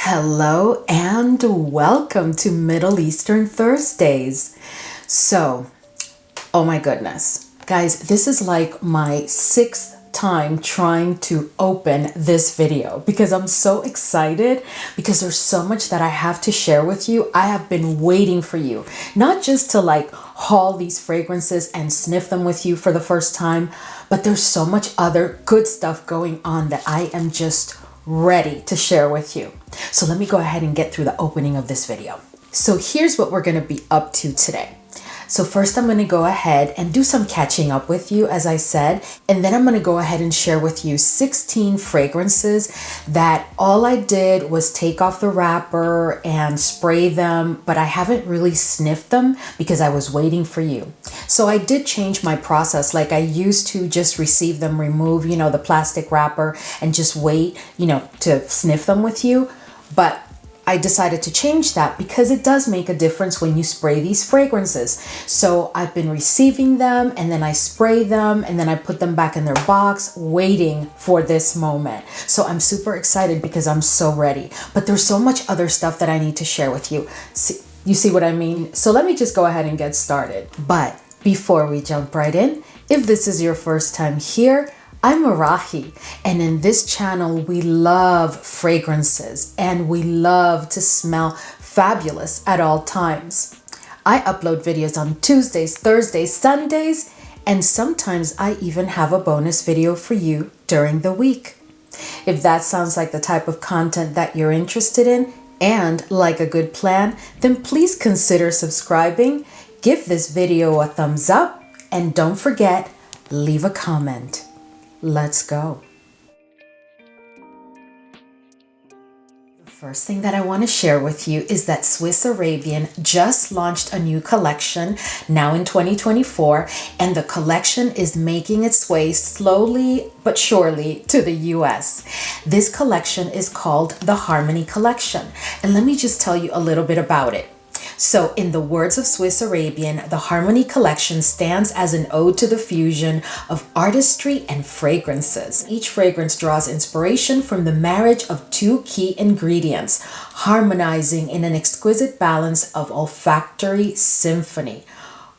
Hello and welcome to Middle Eastern Thursdays. So, oh my goodness, guys, this is like my sixth time trying to open this video because I'm so excited because there's so much that I have to share with you. I have been waiting for you, not just to like haul these fragrances and sniff them with you for the first time, but there's so much other good stuff going on that I am just ready to share with you. So let me go ahead and get through the opening of this video. So here's what we're going to be up to today. So first I'm going to go ahead and do some catching up with you, as I said, and then I'm going to go ahead and share with you 16 fragrances that all I did was take off the wrapper and spray them, but I haven't really sniffed them because I was waiting for you. So I did change my process. Like I used to just receive them, remove, the plastic wrapper and just wait, to sniff them with you. But I decided to change that because it does make a difference when you spray these fragrances. So I've been receiving them and then I spray them and then I put them back in their box waiting for this moment. So I'm super excited because I'm so ready. But there's so much other stuff that I need to share with you. You see what I mean? So let me just go ahead and get started. But before we jump right in, if this is your first time here, I'm Arahi, and in this channel, we love fragrances and we love to smell fabulous at all times. I upload videos on Tuesdays, Thursdays, Sundays, and sometimes I even have a bonus video for you during the week. If that sounds like the type of content that you're interested in and like a good plan, then please consider subscribing, give this video a thumbs up, and don't forget, leave a comment. Let's go. The first thing that I want to share with you is that Swiss Arabian just launched a new collection now in 2024, and the collection is making its way slowly but surely to the US. This collection is called the Harmony Collection, and let me just tell you a little bit about it. So in the words of Swiss Arabian, the Harmony Collection stands as an ode to the fusion of artistry and fragrances. Each fragrance draws inspiration from the marriage of two key ingredients, harmonizing in an exquisite balance of olfactory symphony.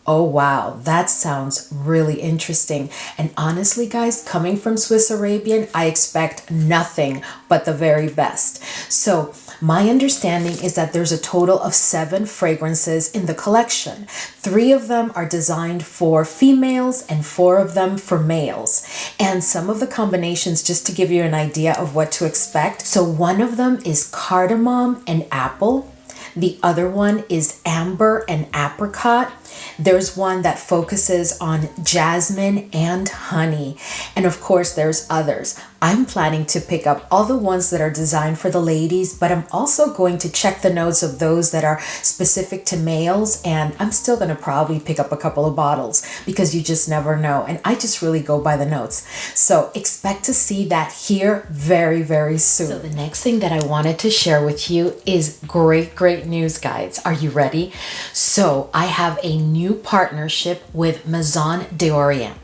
Oh wow, that sounds really interesting. And honestly, guys, coming from Swiss Arabian, I expect nothing but the very best. So my understanding is that there's a total of 7 fragrances in the collection. 3 of them are designed for females and 4 of them for males. And some of the combinations, just to give you an idea of what to expect. So one of them is cardamom and apple. The other one is amber and apricot. There's one that focuses on jasmine and honey. And of course, there's others. I'm planning to pick up all the ones that are designed for the ladies, but I'm also going to check the notes of those that are specific to males. And I'm still going to probably pick up a couple of bottles because you just never know. And I just really go by the notes. So expect to see that here very, very soon. So the next thing that I wanted to share with you is great news, guys. Are you ready? So I have a new partnership with Maison d'Orient.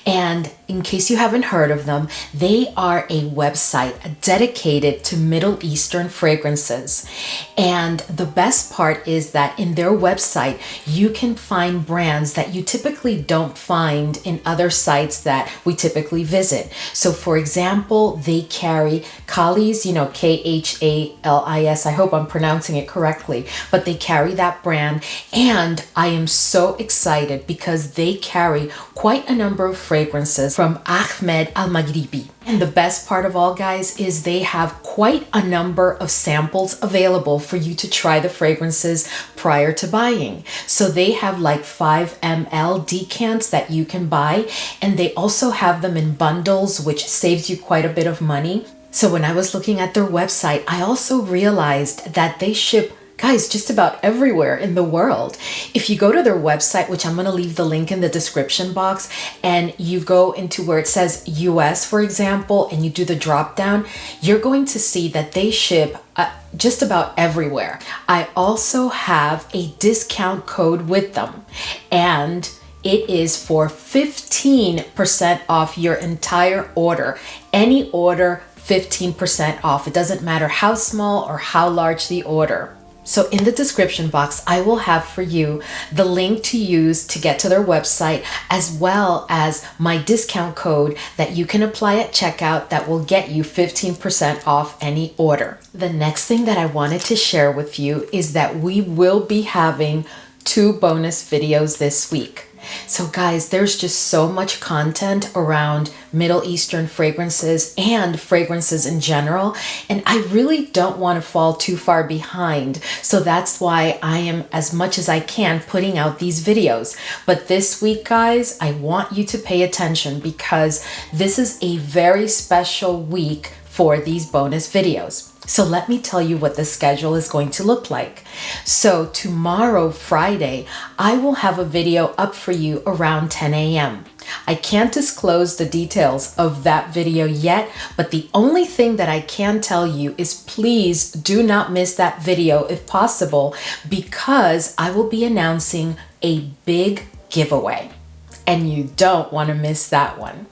And in case you haven't heard of them, they are a website dedicated to Middle Eastern fragrances. And the best part is that in their website, you can find brands that you typically don't find in other sites that we typically visit. So for example, they carry Khalis, Khalis. I hope I'm pronouncing it correctly, but they carry that brand. And I am so excited because they carry quite a number of fragrances from Ahmed Al-Maghribi. And the best part of all, guys, is they have quite a number of samples available for you to try the fragrances prior to buying. So they have like 5 ml decants that you can buy, and they also have them in bundles, which saves you quite a bit of money. So when I was looking at their website, I also realized that they ship, guys, just about everywhere in the world. If you go to their website, which I'm going to leave the link in the description box, and you go into where it says US, for example, and you do the drop down, you're going to see that they ship just about everywhere. I also have a discount code with them, and it is for 15% off your entire order. Any order 15% off. It doesn't matter how small or how large the order. So in the description box, I will have for you the link to use to get to their website, as well as my discount code that you can apply at checkout that will get you 15% off any order. The next thing that I wanted to share with you is that we will be having 2 bonus videos this week. So guys, there's just so much content around Middle Eastern fragrances and fragrances in general, and I really don't want to fall too far behind. So that's why I am, as much as I can, putting out these videos. But this week, guys, I want you to pay attention because this is a very special week for these bonus videos. So let me tell you what the schedule is going to look like. So tomorrow, Friday, I will have a video up for you around 10 a.m. I can't disclose the details of that video yet, but the only thing that I can tell you is please do not miss that video if possible, because I will be announcing a big giveaway and you don't want to miss that one.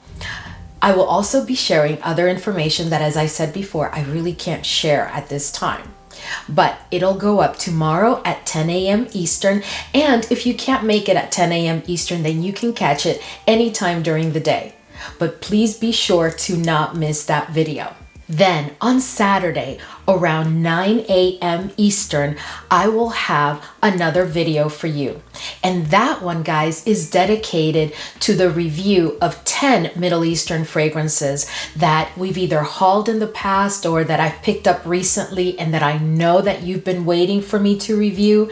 I will also be sharing other information that, as I said before, I really can't share at this time. But it'll go up tomorrow at 10 a.m. Eastern. And if you can't make it at 10 a.m. Eastern, then you can catch it anytime during the day. But please be sure to not miss that video. Then on Saturday around 9 a.m. Eastern, I will have another video for you. And that one, guys, is dedicated to the review of 10 Middle Eastern fragrances that we've either hauled in the past or that I've picked up recently and that I know that you've been waiting for me to review.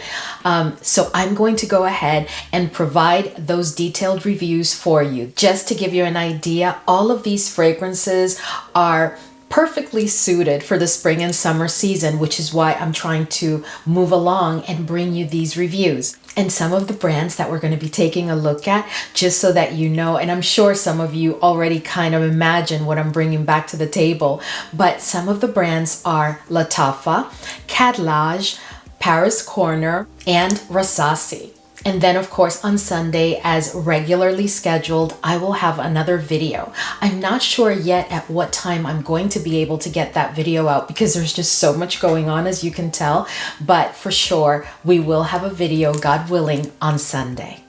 So I'm going to go ahead and provide those detailed reviews for you. Just to give you an idea, all of these fragrances are perfectly suited for the spring and summer season, which is why I'm trying to move along and bring you these reviews. And some of the brands that we're going to be taking a look at, just so that you know, and I'm sure some of you already kind of imagine what I'm bringing back to the table, but some of the brands are LATAFFA, Cadlage, Paris Corner, and RASASI. And then, of course, on Sunday, as regularly scheduled, I will have another video. I'm not sure yet at what time I'm going to be able to get that video out because there's just so much going on, as you can tell. But for sure, we will have a video, God willing, on Sunday.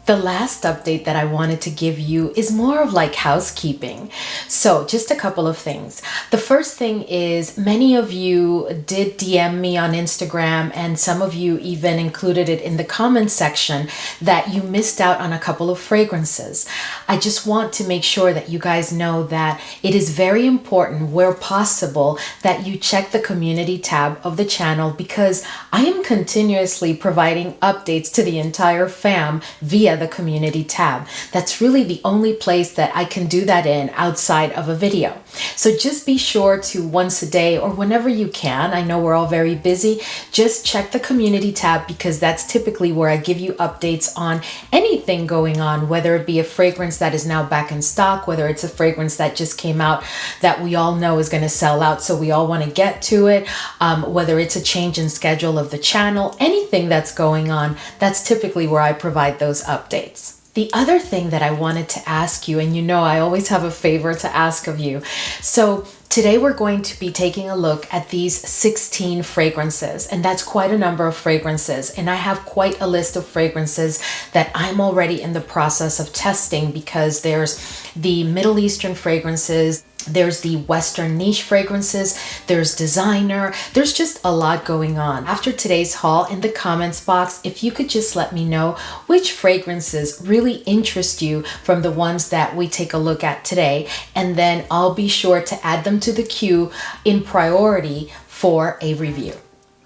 The last update that I wanted to give you is more of like housekeeping. So just a couple of things. The first thing is, many of you did DM me on Instagram, and some of you even included it in the comment section, that you missed out on a couple of fragrances. I just want to make sure that you guys know that it is very important, where possible, that you check the community tab of the channel, because I am continuously providing updates to the entire fam via the community tab. That's really the only place that I can do that in outside of a video. So just be sure to, once a day or whenever you can, I know we're all very busy, just check the community tab, because that's typically where I give you updates on anything going on, whether it be a fragrance that is now back in stock, whether it's a fragrance that just came out that we all know is going to sell out, so we all want to get to it, whether it's a change in schedule of the channel, anything that's going on, that's typically where I provide those updates. The other thing that I wanted to ask you, and you know I always have a favor to ask of you. So today we're going to be taking a look at these 16 fragrances, and that's quite a number of fragrances. And I have quite a list of fragrances that I'm already in the process of testing, because there's the Middle Eastern fragrances, there's the Western niche fragrances, there's designer, there's just a lot going on. After today's haul, in the comments box, if you could just let me know which fragrances really interest you from the ones that we take a look at today, and then I'll be sure to add them to the queue in priority for a review.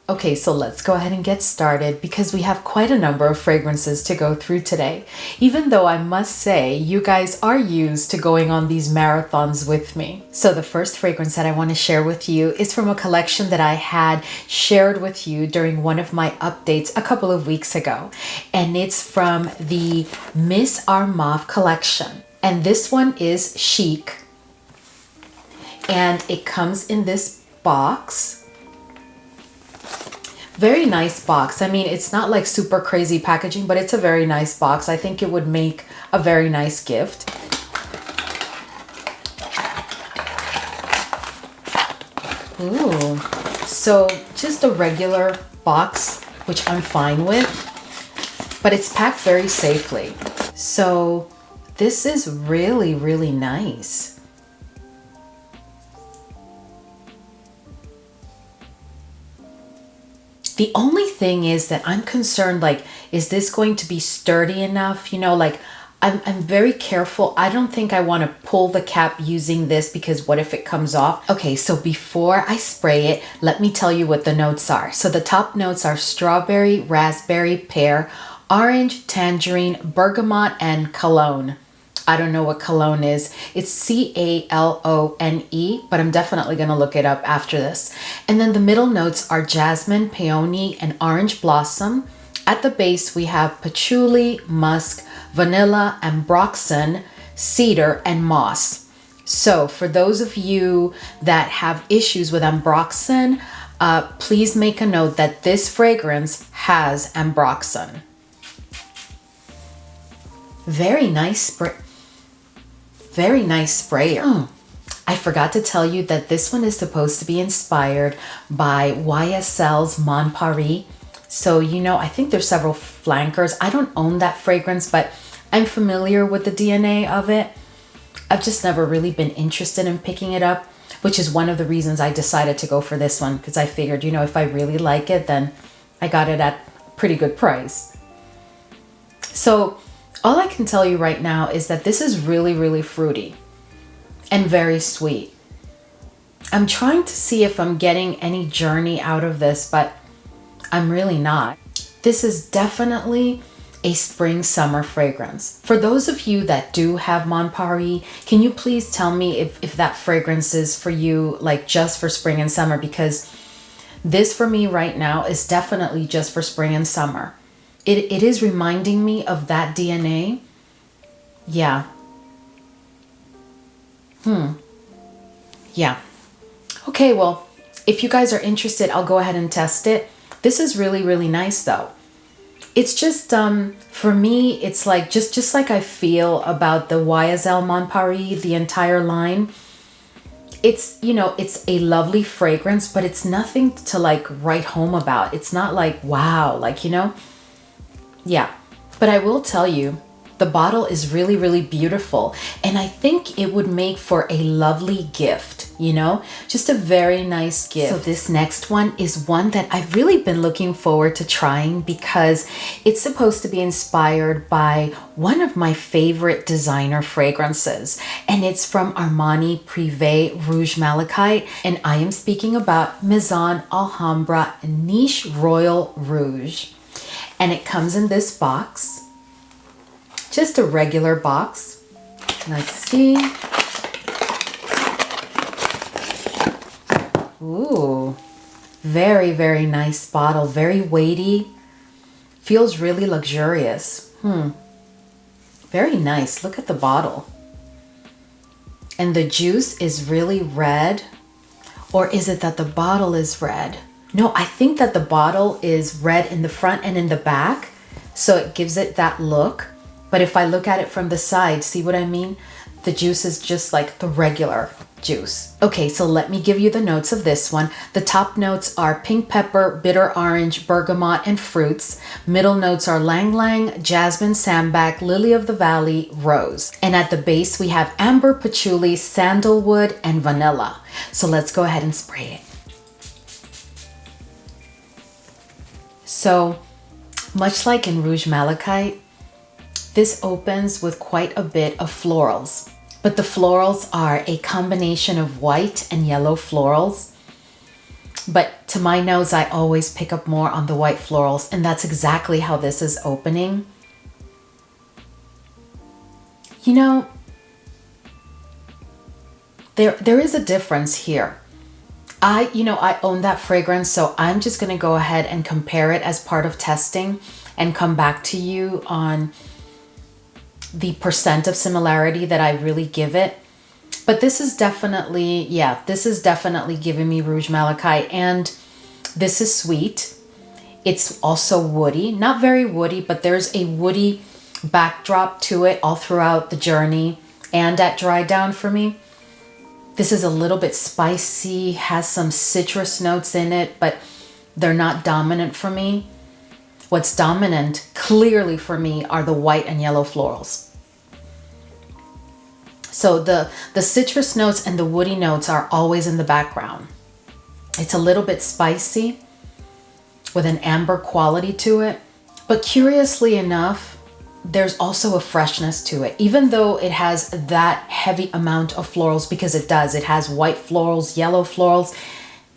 Okay, so let's go ahead and get started, because we have quite a number of fragrances to go through today. Even though I must say, you guys are used to going on these marathons with me. So the first fragrance that I want to share with you is from a collection that I had shared with you during one of my updates a couple of weeks ago. And it's from the Miss ARMAF collection. And this one is CHIC. And it comes in this box. Very nice box. I mean, it's not like super crazy packaging, but it's a very nice box. I think it would make a very nice gift. So just a regular box, which I'm fine with, but it's packed very safely. So this is really, really nice. The only thing is that I'm concerned, like, is this going to be sturdy enough? You know, like, I'm very careful. I don't think I want to pull the cap using this because what if it comes off? Okay, so before I spray it, let me tell you what the notes are. So the top notes are strawberry, raspberry, pear, orange, tangerine, bergamot, and cologne. I don't know what cologne is. It's C-A-L-O-N-E, but I'm definitely going to look it up after this. And then the middle notes are jasmine, peony, and orange blossom. At the base, we have patchouli, musk, vanilla, ambroxan, cedar, and moss. So for those of you that have issues with ambroxan, please make a note that this fragrance has ambroxan. Very nice spray. Very nice sprayer. I forgot to tell you that this one is supposed to be inspired by YSL's Mon Paris. So, you know, I think there's several flankers. I don't own that fragrance, but I'm familiar with the DNA of it. I've just never really been interested in picking it up, which is one of the reasons I decided to go for this one, because I figured, you know, if I really like it, then I got it at a pretty good price. So all I can tell you right now is that this is really, really fruity and very sweet. I'm trying to see if I'm getting any journey out of this, but I'm really not. This is definitely a spring summer fragrance. For those of you that do have Mon Paris, can you please tell me if that fragrance is for you, like just for spring and summer? Because this for me right now is definitely just for spring and summer. It is reminding me of that DNA. Yeah. Yeah. Okay, well, if you guys are interested, I'll go ahead and test it. This is really, really nice though. It's just, for me, it's like, just like I feel about the YSL Mon Paris, the entire line. It's, you know, it's a lovely fragrance, but it's nothing to like write home about. It's not like, wow, like, you know, yeah. But I will tell you, the bottle is really, really beautiful. And I think it would make for a lovely gift, you know, just a very nice gift. So this next one is one that I've really been looking forward to trying because it's supposed to be inspired by one of my favorite designer fragrances. And it's from Armani Privé Rouge Malachite. And I am speaking about Maison Alhambra Niche Royal Rouge. And it comes in this box. Just a regular box. Let's see. Ooh, very, very nice bottle. Very weighty. Feels really luxurious. Very nice. Look at the bottle. And the juice is really red. Or is it that the bottle is red? No, I think that the bottle is red in the front and in the back. So it gives it that look. But if I look at it from the side, see what I mean? The juice is just like the regular juice. Okay, so let me give you the notes of this one. The top notes are pink pepper, bitter orange, bergamot, and fruits. Middle notes are lang lang, jasmine, sambac, lily of the valley, rose. And at the base, we have amber, patchouli, sandalwood, and vanilla. So let's go ahead and spray it. So much like in Rouge Malachite, this opens with quite a bit of florals, but the florals are a combination of white and yellow florals. But to my nose, I always pick up more on the white florals, and that's exactly how this is opening. You know, there is a difference here. I own that fragrance, so I'm just gonna go ahead and compare it as part of testing and come back to you on the percent of similarity that I really give it. But this is definitely, yeah, this is definitely giving me Rouge Malachite, and this is sweet. It's also woody, not very woody, but there's a woody backdrop to it all throughout the journey and at dry down for me. This is a little bit spicy, has some citrus notes in it, but they're not dominant for me. What's dominant clearly for me are the white and yellow florals. So the citrus notes and the woody notes are always in the background. It's a little bit spicy with an amber quality to it. But curiously enough, there's also a freshness to it, even though it has that heavy amount of florals, because it does. It has white florals, yellow florals,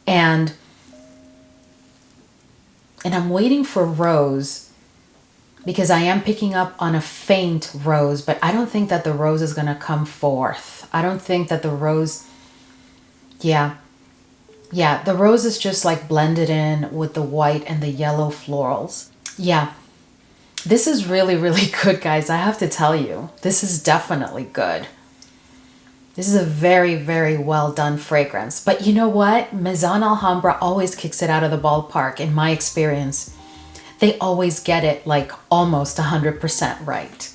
and I'm waiting for rose, because I am picking up on a faint rose, but I don't think that the rose is going to come forth. I don't think that the rose, yeah, the rose is just like blended in with the white and the yellow florals. Yeah, this is really, really good, guys. I have to tell you, this is definitely good. This is a very, very well done fragrance. But you know what? Maison Alhambra always kicks it out of the ballpark in my experience. They always get it like almost 100% right.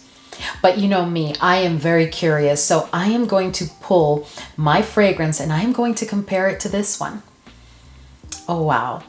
But you know me, I am very curious. So I am going to pull my fragrance and I am going to compare it to this one. Oh, wow.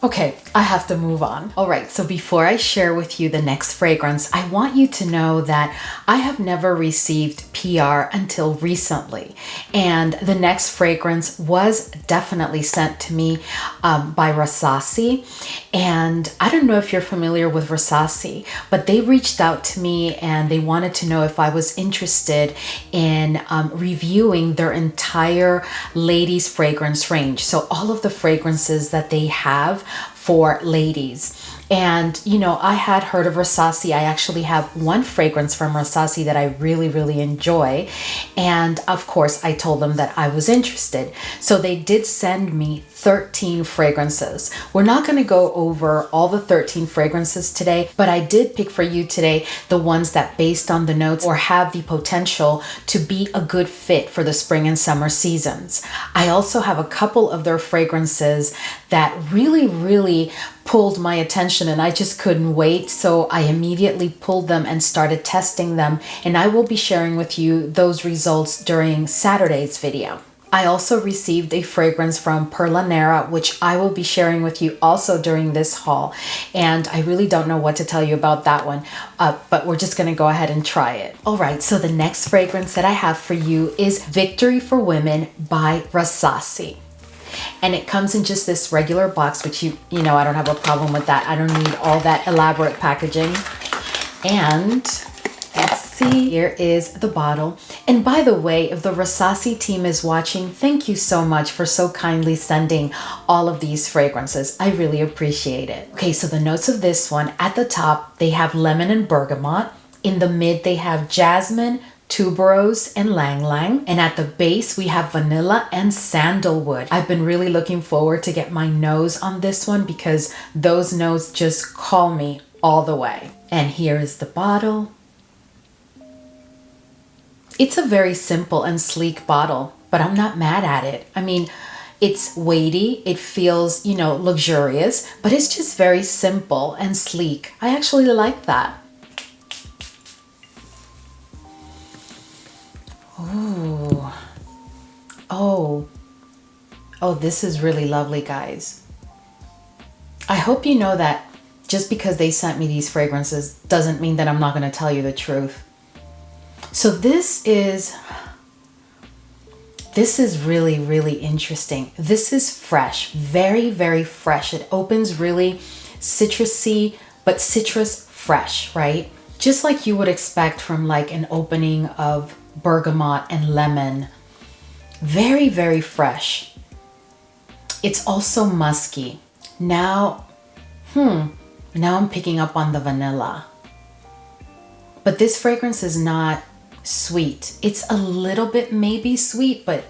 Okay, I have to move on. All right, so before I share with you the next fragrance, I want you to know that I have never received PR until recently. And the next fragrance was definitely sent to me by RASASI. And I don't know if you're familiar with RASASI, but they reached out to me and they wanted to know if I was interested in reviewing their entire ladies fragrance range. So all of the fragrances that they have for ladies. And, you know, I had heard of RASASI. I actually have one fragrance from RASASI that I really, really enjoy. And of course, I told them that I was interested. So they did send me 13 fragrances. We're not going to go over all the 13 fragrances today, but I did pick for you today the ones that, based on the notes, or have the potential to be a good fit for the spring and summer seasons. I also have a couple of their fragrances that really, really pulled my attention and I just couldn't wait. So I immediately pulled them and started testing them. And I will be sharing with you those results during Saturday's video. I also received a fragrance from PERLA NERA, which I will be sharing with you also during this haul. And I really don't know what to tell you about that one, but we're just going to go ahead and try it. All right, so the next fragrance that I have for you is Victory for Women by RASASI. And it comes in just this regular box, which you know, I don't have a problem with that. I don't need all that elaborate packaging. And let's see, here is the bottle. And by the way, if the RASASI team is watching, thank you so much for so kindly sending all of these fragrances. I really appreciate it. Okay, so the notes of this one, at the top, they have lemon and bergamot. In the mid, they have jasmine, tuberose, and lang lang. And at the base, we have vanilla and sandalwood. I've been really looking forward to get my nose on this one because those notes just call me all the way. And here is the bottle. It's a very simple and sleek bottle, but I'm not mad at it. I mean, it's weighty, it feels, you know, luxurious, but it's just very simple and sleek. I actually like that. Ooh. Oh, this is really lovely, guys. I hope you know that just because they sent me these fragrances doesn't mean that I'm not going to tell you the truth. So this is really, really interesting. This is fresh, very, very fresh. It opens really citrusy, but citrus fresh, right? Just like you would expect from like an opening of bergamot and lemon. Very, very fresh. It's also musky. Now I'm picking up on the vanilla. But this fragrance is not sweet. It's a little bit maybe sweet, but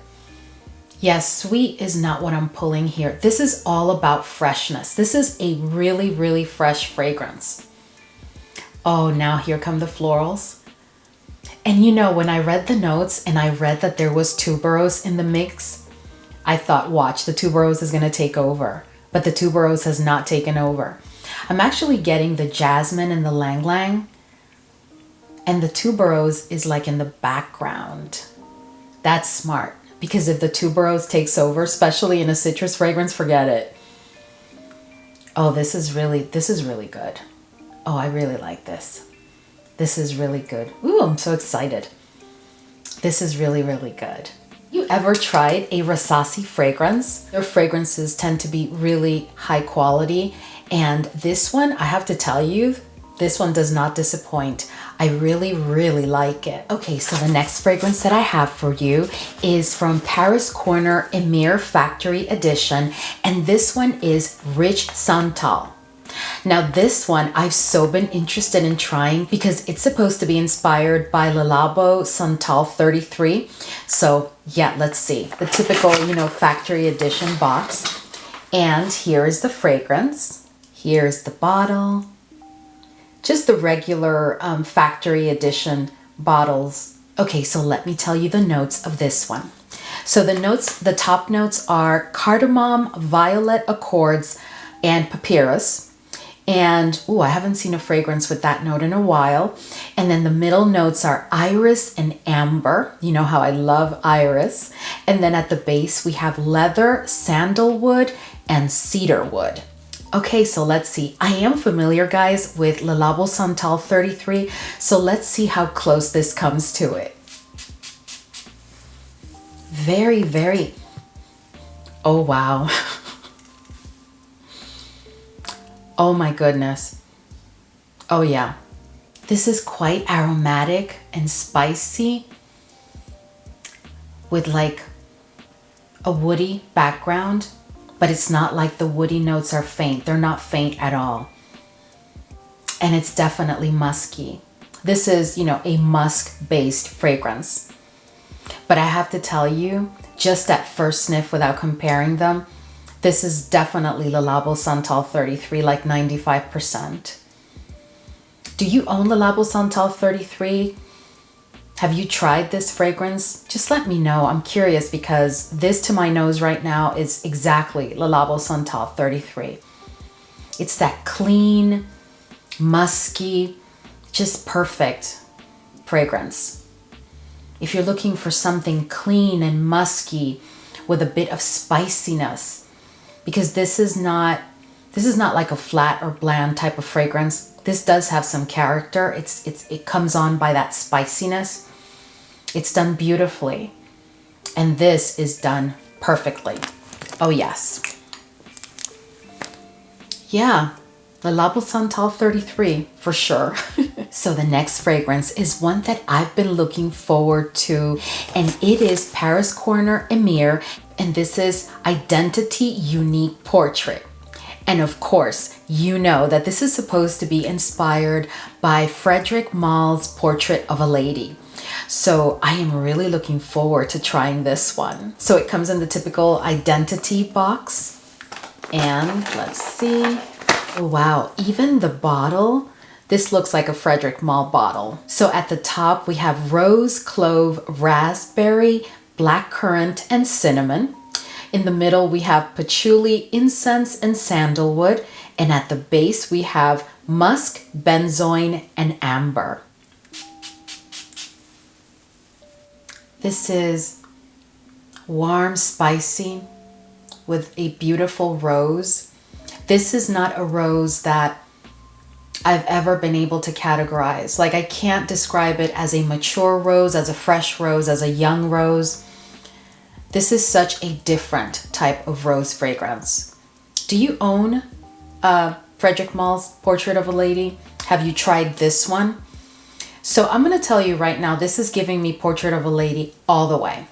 yes, sweet is not what I'm pulling here. This is all about freshness. This is a really, really fresh fragrance. Oh, now here come the florals. And you know, when I read the notes and I read that there was tuberose in the mix, I thought, watch, the tuberose is going to take over. But the tuberose has not taken over. I'm actually getting the jasmine and the lang lang. And the tuberose is like in the background. That's smart because if the tuberose takes over, especially in a citrus fragrance, forget it. Oh, this is really good. Oh, I really like this. This is really good. Ooh, I'm so excited. This is really, really good. You ever tried a RASASI fragrance? Their fragrances tend to be really high quality. And this one, I have to tell you, this one does not disappoint. I really, really like it. Okay, so the next fragrance that I have for you is from Paris Corner EMIR Factory Edition. And this one is Rich Santal. Now this one I've so been interested in trying because it's supposed to be inspired by Le Labo Santal 33. So yeah, let's see. The typical, factory edition box. And here is the fragrance. Here's the bottle. Just the regular factory edition bottles. Okay, so let me tell you the notes of this one. So the top notes are cardamom, violet accords, and papyrus. And, I haven't seen a fragrance with that note in a while. And then the middle notes are iris and amber. You know how I love iris. And then at the base, we have leather, sandalwood, and cedarwood. Okay, so let's see. I am familiar, guys, with Le Labo Santal 33. So let's see how close this comes to it. Very, very, oh, wow. Oh my goodness. Oh yeah. This is quite aromatic and spicy with like a woody background, but it's not like the woody notes are faint. They're not faint at all. And it's definitely musky. This is, a musk-based fragrance. But I have to tell you, just at first sniff without comparing them, this is definitely Le Labo Santal 33, like 95%. Do you own Le Labo Santal 33? Have you tried this fragrance? Just let me know. I'm curious because this to my nose right now is exactly Le Labo Santal 33. It's that clean, musky, just perfect fragrance. If you're looking for something clean and musky with a bit of spiciness, because this is not like a flat or bland type of fragrance. This does have some character. It comes on by that spiciness. It's done beautifully. And this is done perfectly. Oh yes. Yeah, Le Labo Santal 33 for sure. So the next fragrance is one that I've been looking forward to, and it is Paris Corner EMIR. And this is Identity Unique Portrait. And of course, you know that this is supposed to be inspired by Frederic Malle's Portrait of a Lady. So I am really looking forward to trying this one. So it comes in the typical Identity box. And let's see. Oh, wow, even the bottle, this looks like a Frederic Malle bottle. So at the top, we have rose, clove, raspberry, blackcurrant, and cinnamon. In the middle, we have patchouli, incense, and sandalwood. And at the base, we have musk, benzoin, and amber. This is warm, spicy, with a beautiful rose. This is not a rose that I've ever been able to categorize. Like, I can't describe it as a mature rose, as a fresh rose, as a young rose. This is such a different type of rose fragrance. Do you own Frederic Malle's Portrait of a Lady? Have you tried this one? So I'm going to tell you right now, this is giving me Portrait of a Lady all the way.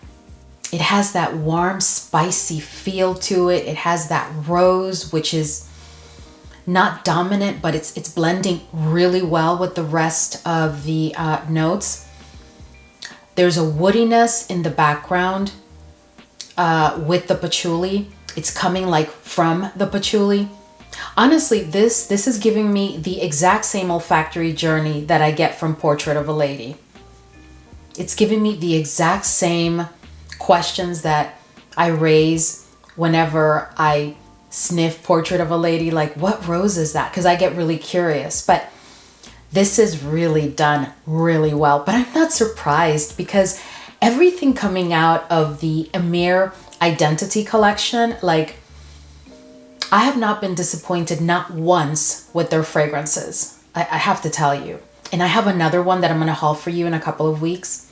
It has that warm, spicy feel to it. It has that rose, which is not dominant, but it's blending really well with the rest of the notes. There's a woodiness in the background with the patchouli. It's coming like from the patchouli. Honestly, this is giving me the exact same olfactory journey that I get from Portrait of a Lady. It's giving me the exact same questions that I raise whenever I sniff Portrait of a Lady, like what rose is that? Because I get really curious. But this is really done really well. But I'm not surprised because everything coming out of the EMIR Identity collection, like, I have not been disappointed not once with their fragrances. I have to tell you. And I have another one that I'm going to haul for you in a couple of weeks.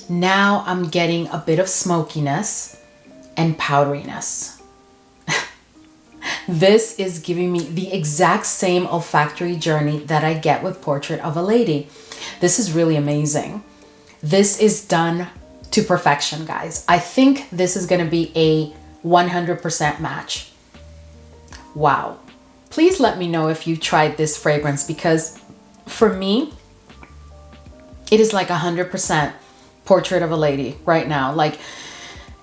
Now I'm getting a bit of smokiness and powderiness. This is giving me the exact same olfactory journey that I get with Portrait of a Lady. This is really amazing. This is done to perfection, guys. I think this is going to be a 100% match. Wow. Please let me know if you tried this fragrance, because for me, it is like 100% Portrait of a Lady right now. Like,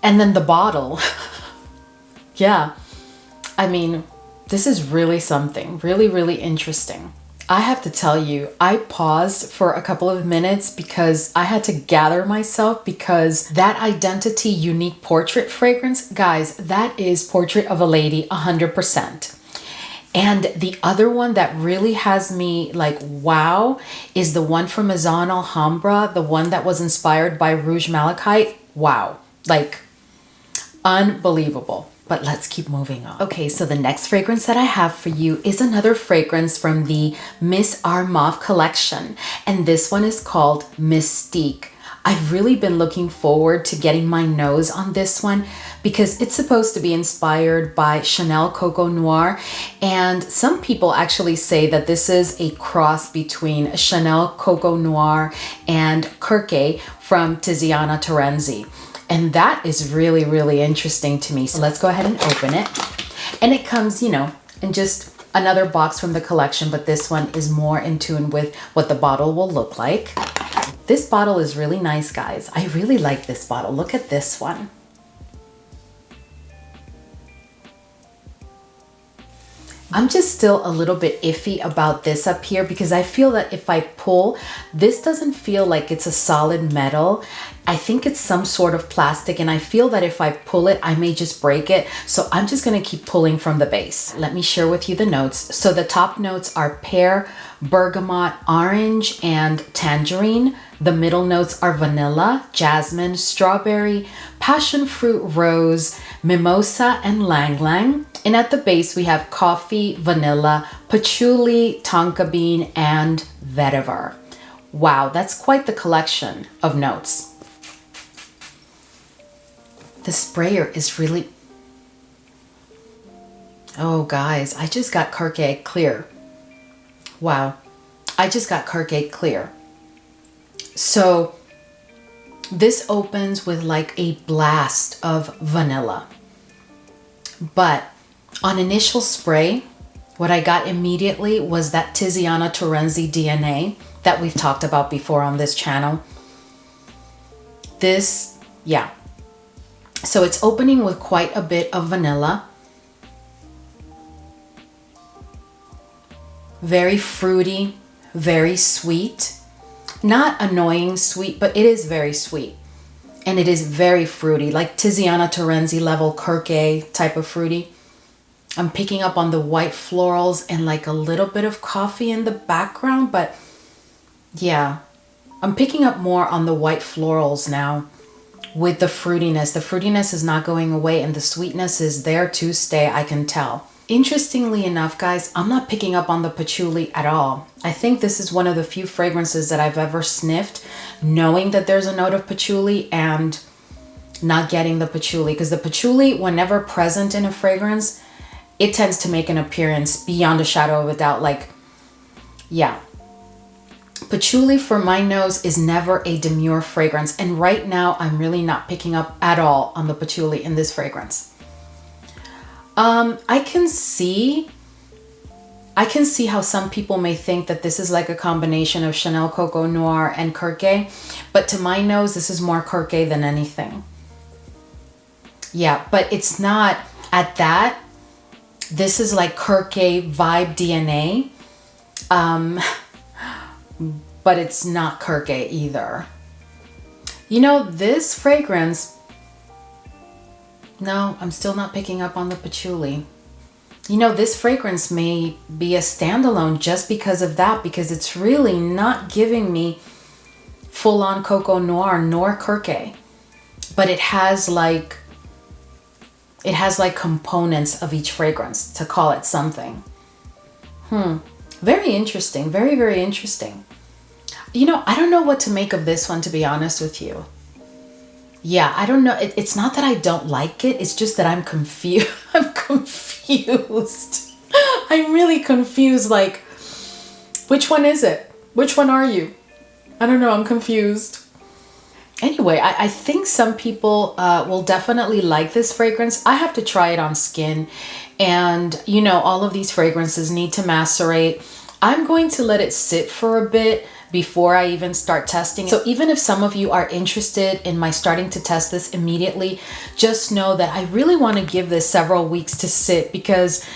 and then the bottle. Yeah. I mean, this is really something really, really interesting. I have to tell you, I paused for a couple of minutes because I had to gather myself, because that Identity Unique Portrait fragrance, guys, that is Portrait of a Lady 100%. And the other one that really has me like, wow, is the one from MAISON Alhambra, the one that was inspired by Rouge Malachite. Wow, like unbelievable. But let's keep moving on. Okay, so the next fragrance that I have for you is another fragrance from the Miss ARMAF collection. And this one is called Mystique. I've really been looking forward to getting my nose on this one because it's supposed to be inspired by Chanel Coco Noir. And some people actually say that this is a cross between Chanel Coco Noir and Kirke from Tiziana Terenzi. And that is really, really interesting to me. So let's go ahead and open it. And it comes, you know, in just another box from the collection, but this one is more in tune with what the bottle will look like. This bottle is really nice, guys. I really like this bottle. Look at this one. I'm just still a little bit iffy about this up here because I feel that if I pull, this doesn't feel like it's a solid metal. I think it's some sort of plastic, and I feel that if I pull it, I may just break it. So I'm just gonna keep pulling from the base. Let me share with you the notes. So the top notes are pear, bergamot, orange, and tangerine. The middle notes are vanilla, jasmine, strawberry, passion fruit, rose, mimosa, and lang lang. And at the base, we have coffee, vanilla, patchouli, tonka bean, and vetiver. Wow, that's quite the collection of notes. The sprayer is really... Oh, guys, I just got Kirke Clear. Wow, I just got Kirke Clear. So this opens with like a blast of vanilla. But on initial spray, what I got immediately was that Tiziana Terenzi DNA that we've talked about before on this channel. This, yeah. So it's opening with quite a bit of vanilla. Very fruity, very sweet. Not annoying sweet, but it is very sweet. And it is very fruity, like Tiziana Terenzi level Kirke type of fruity. I'm picking up on the white florals and like a little bit of coffee in the background, but yeah, I'm picking up more on the white florals now with the fruitiness. The fruitiness is not going away and the sweetness is there to stay, I can tell. Interestingly enough, guys, I'm not picking up on the patchouli at all. I think this is one of the few fragrances that I've ever sniffed knowing that there's a note of patchouli and not getting the patchouli, because the patchouli, whenever present in a fragrance, it tends to make an appearance beyond a shadow of a doubt. Like, yeah. Patchouli for my nose is never a demure fragrance. And right now, I'm really not picking up at all on the patchouli in this fragrance. I can see how some people may think that this is like a combination of Chanel Coco Noir and Kirke, but to my nose, this is more Kirke than anything. Yeah, but it's not at that. This is like Kirke vibe DNA, but it's not Kirke either. You know, this fragrance, no, I'm still not picking up on the patchouli. You know, this fragrance may be a standalone just because of that, because it's really not giving me full-on cocoa noir nor Kirke, but it has like components of each fragrance to call it something. Very interesting. Very, very interesting. You know, I don't know what to make of this one, to be honest with you. Yeah, I don't know. It's not that I don't like it. It's just that I'm confused. I'm confused. I'm really confused. Like, which one is it? Which one are you? I don't know. I'm confused. Anyway, I think some people will definitely like this fragrance. I have to try it on skin. And, you know, all of these fragrances need to macerate. I'm going to let it sit for a bit before I even start testing. So even if some of you are interested in my starting to test this immediately, just know that I really want to give this several weeks to sit, because,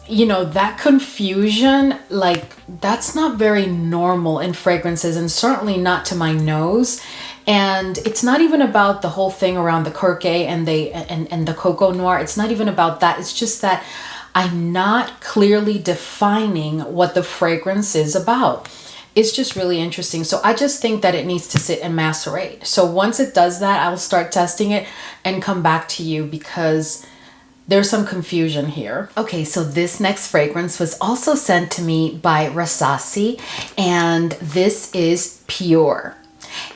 you know, that confusion, like, that's not very normal in fragrances, and certainly not to my nose. And it's not even about the whole thing around the Kirke and the cocoa noir. It's not even about that. It's just that I'm not clearly defining what the fragrance is about. It's just really interesting. So I just think that it needs to sit and macerate. So once it does that, I'll start testing it and come back to you, because there's some confusion here. Okay, so this next fragrance was also sent to me by RASASI, and this is Pure.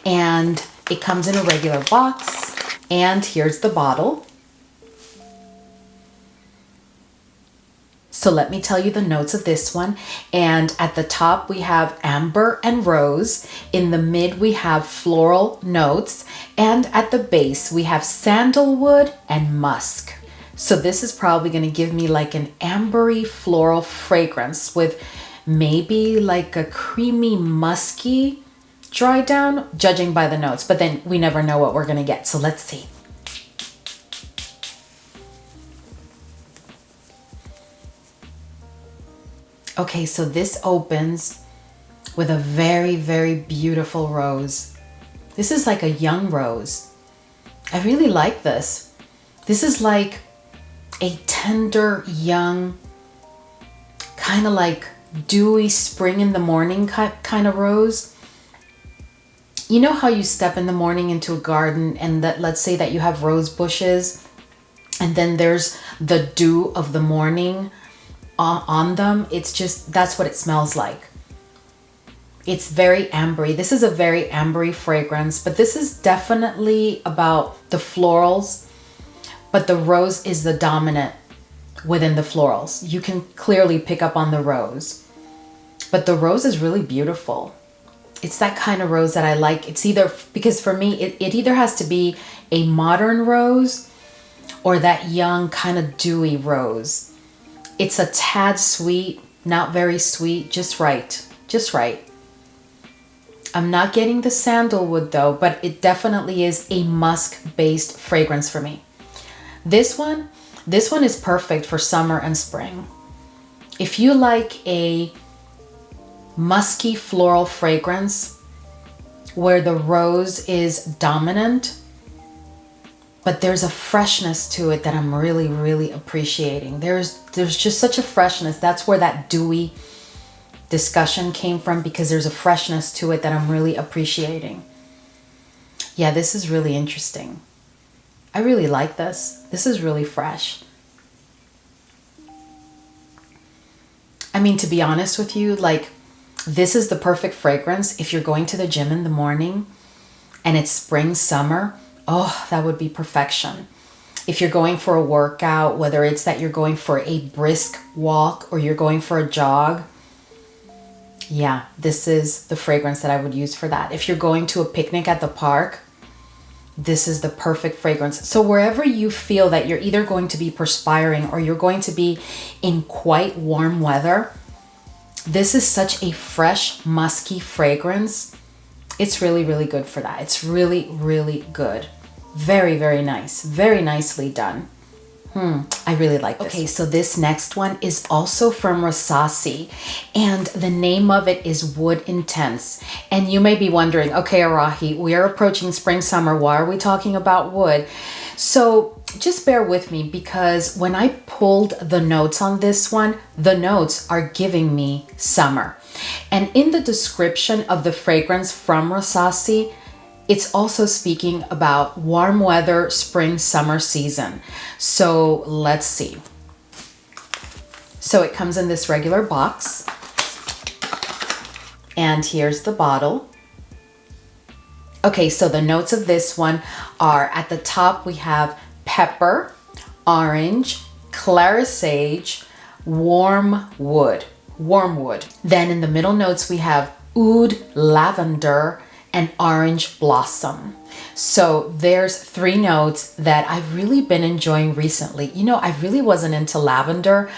And it comes in a regular box, and here's the bottle. So let me tell you the notes of this one. And at the top we have amber and rose. In the mid we have floral notes. And at the base we have sandalwood and musk. So this is probably going to give me like an ambery floral fragrance with maybe like a creamy musky dry down, judging by the notes. But then we never know what we're going to get. So let's see. Okay, so this opens with a very, very beautiful rose. This is like a young rose. I really like this. This is like a tender, young, kind of like dewy spring in the morning kind of rose. You know how you step in the morning into a garden, and that, let's say that you have rose bushes, and then there's the dew of the morning on them. It's just, that's what it smells like. It's very ambery. This is a very ambery fragrance, but this is definitely about the florals, but the rose is the dominant within the florals. You can clearly pick up on the rose, but the rose is really beautiful. It's that kind of rose that I like. It's either, because for me, it either has to be a modern rose or that young kind of dewy rose. It's a tad sweet, not very sweet, just right, just right. I'm not getting the sandalwood though, but it definitely is a musk-based fragrance for me. This one is perfect for summer and spring. If you like a musky floral fragrance where the rose is dominant, but there's a freshness to it that I'm really, really appreciating. There's just such a freshness. That's where that dewy discussion came from, because there's a freshness to it that I'm really appreciating. Yeah, this is really interesting. I really like this. This is really fresh. I mean, to be honest with you, like, this is the perfect fragrance if you're going to the gym in the morning and it's spring, summer. Oh, that would be perfection. If you're going for a workout, whether it's that you're going for a brisk walk or you're going for a jog, yeah, this is the fragrance that I would use for that. If you're going to a picnic at the park, this is the perfect fragrance. So wherever you feel that you're either going to be perspiring or you're going to be in quite warm weather, this is such a fresh, musky fragrance. It's really, really good for that. It's really, really good. Very, very nice. Very nicely done. I really like this. Okay, so this next one is also from RASASI, and the name of it is Wood Intense. And you may be wondering, okay, Arahi, we are approaching spring, summer. Why are we talking about wood? So just bear with me, because when I pulled the notes on this one, the notes are giving me summer. And in the description of the fragrance from RASASI, it's also speaking about warm weather, spring, summer season. So let's see. So it comes in this regular box. And here's the bottle. Okay, so the notes of this one are at the top we have pepper, orange, clara sage, warm wood. Then in the middle notes we have oud, lavender, and orange blossom. So there's 3 notes that I've really been enjoying recently. You know, I really wasn't into lavender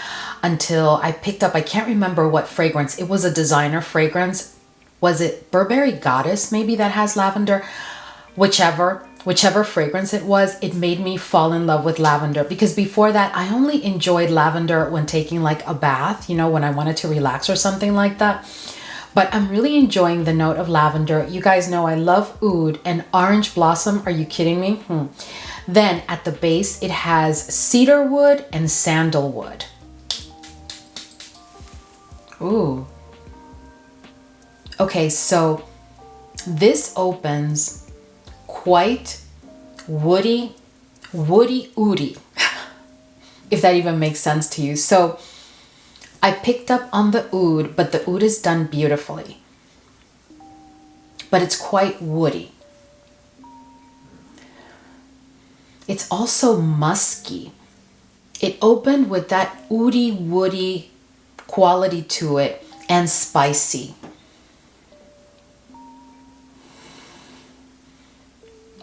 until I picked up, I can't remember what fragrance. It was a designer fragrance. Was it Burberry Goddess maybe that has lavender? Whichever fragrance it was, it made me fall in love with lavender, because before that I only enjoyed lavender when taking like a bath, you know, when I wanted to relax or something like that. But I'm really enjoying the note of lavender. You guys know I love oud and orange blossom. Are you kidding me? Then at the base, it has cedar wood and sandalwood. Ooh. Okay, so this opens quite woody, oudy, if that even makes sense to you. So I picked up on the oud, but the oud is done beautifully. But it's quite woody. It's also musky. It opened with that oudy, woody quality to it and spicy.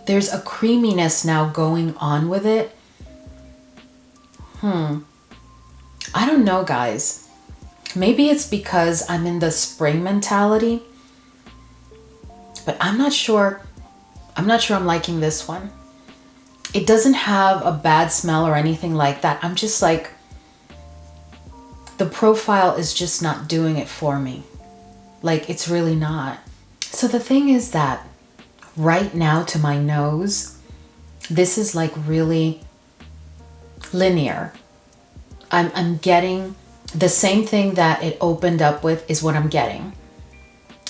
There's a creaminess now going on with it. I don't know, guys. Maybe it's because I'm in the spring mentality, but I'm not sure I'm liking this one. It doesn't have a bad smell or anything like that. I'm just like, the profile is just not doing it for me. Like, it's really not. So the thing is that right now to my nose, this is like really linear. I'm getting the same thing that it opened up with is what I'm getting.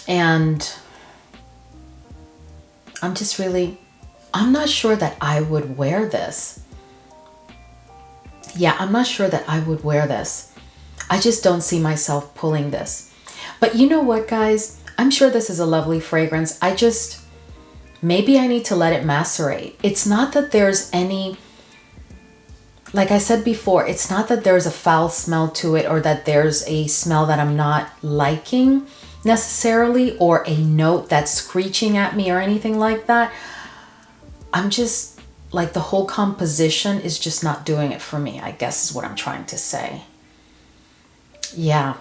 And I'm not sure that I would wear this. Yeah, I'm not sure that I would wear this. I just don't see myself pulling this. But you know what, guys? I'm sure this is a lovely fragrance. Maybe I need to let it macerate. It's not that there's any, like I said before, it's not that there's a foul smell to it or that there's a smell that I'm not liking necessarily or a note that's screeching at me or anything like that. I'm just like, the whole composition is just not doing it for me, I guess is what I'm trying to say. Yeah,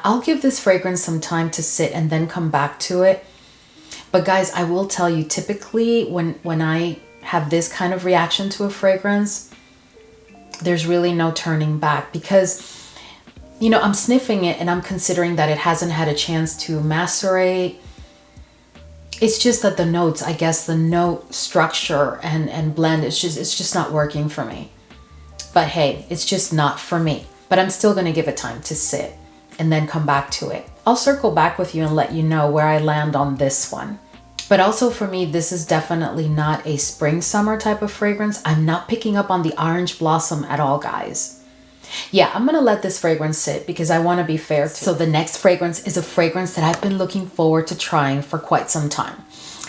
I'll give this fragrance some time to sit and then come back to it. But guys, I will tell you, typically when I have this kind of reaction to a fragrance, there's really no turning back, because, you know, I'm sniffing it and I'm considering that it hasn't had a chance to macerate. It's just that the notes, I guess the note structure and blend, it's just not working for me. But hey, it's just not for me. But I'm still going to give it time to sit and then come back to it. I'll circle back with you and let you know where I land on this one. But also for me, this is definitely not a spring summer type of fragrance. I'm not picking up on the orange blossom at all, guys. Yeah, I'm gonna let this fragrance sit because I want to be fair. So the next fragrance is a fragrance that I've been looking forward to trying for quite some time.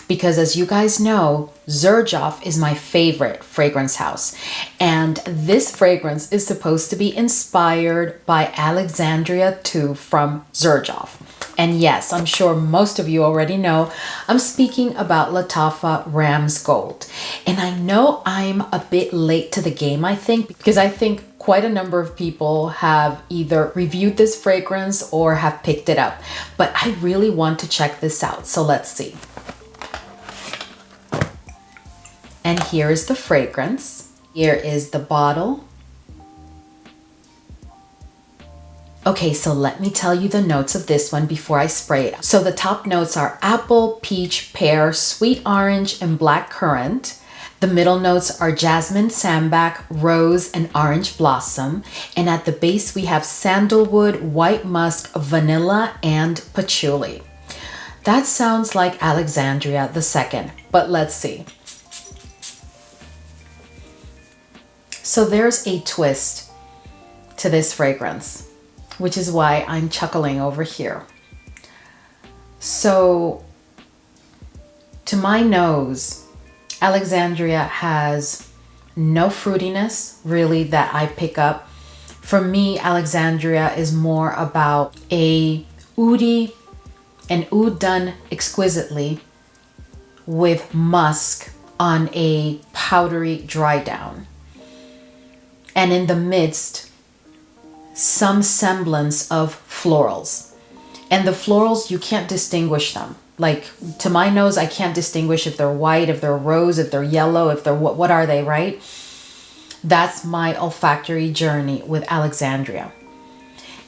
Because as you guys know, Xerjoff is my favorite fragrance house. And this fragrance is supposed to be inspired by Alexandria 2 from Xerjoff. And yes, I'm sure most of you already know, I'm speaking about LATAFFA RAMZ Gold. And I know I'm a bit late to the game, I think, because I think quite a number of people have either reviewed this fragrance or have picked it up. But I really want to check this out, so let's see. And here is the fragrance. Here is the bottle. Okay, so let me tell you the notes of this one before I spray it. So the top notes are apple, peach, pear, sweet orange, and black currant. The middle notes are jasmine, sambac, rose, and orange blossom. And at the base, we have sandalwood, white musk, vanilla, and patchouli. That sounds like Alexandria II, but let's see. So there's a twist to this fragrance, which is why I'm chuckling over here. So to my nose, Alexandria has no fruitiness really that I pick up. For me, Alexandria is more about a oud done exquisitely with musk on a powdery dry down. And in the midst, some semblance of florals. And the florals, you can't distinguish them. Like, to my nose, I can't distinguish if they're white, if they're rose, if they're yellow, if they're what are they, right? That's my olfactory journey with Alexandria.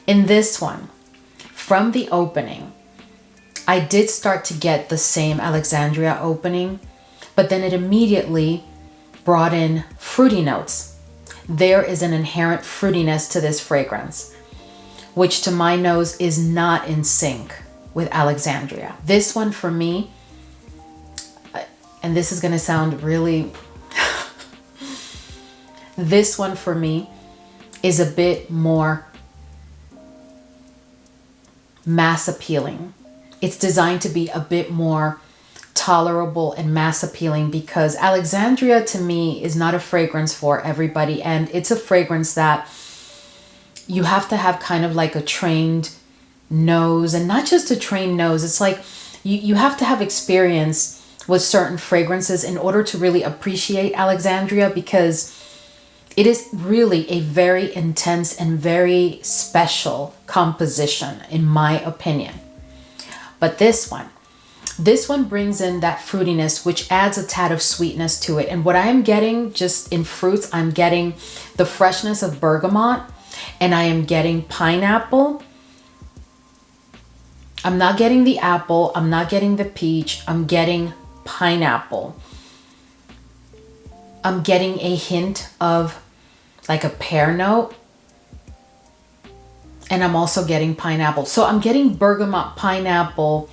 In this one, from the opening, I did start to get the same Alexandria opening, but then it immediately brought in fruity notes. There is an inherent fruitiness to this fragrance, which to my nose is not in sync with Alexandria. This one for me, and this is going to sound really, this one for me is a bit more mass appealing. It's designed to be a bit more tolerable and mass appealing because Alexandria to me is not a fragrance for everybody, and it's a fragrance that you have to have kind of like a trained nose, and not just a trained nose. It's like you have to have experience with certain fragrances in order to really appreciate Alexandria, because it is really a very intense and very special composition in my opinion. But this one brings in that fruitiness, which adds a tad of sweetness to it. And what I am getting just in fruits, I'm getting the freshness of bergamot, and I am getting pineapple. I'm not getting the apple. I'm not getting the peach. I'm getting pineapple. I'm getting a hint of like a pear note. And I'm also getting pineapple. So I'm getting bergamot, pineapple,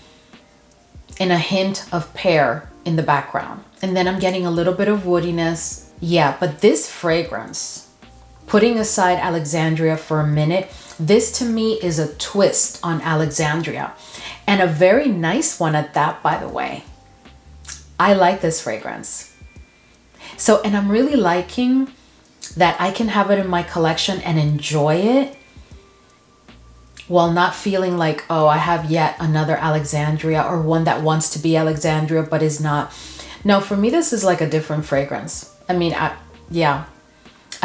and a hint of pear in the background. And then I'm getting a little bit of woodiness. Yeah, but this fragrance, putting aside Alexandria for a minute, this to me is a twist on Alexandria. And a very nice one at that, by the way. I like this fragrance. So, and I'm really liking that I can have it in my collection and enjoy it while not feeling like, oh, I have yet another Alexandria, or one that wants to be Alexandria but is not. No, for me, this is like a different fragrance. I mean, I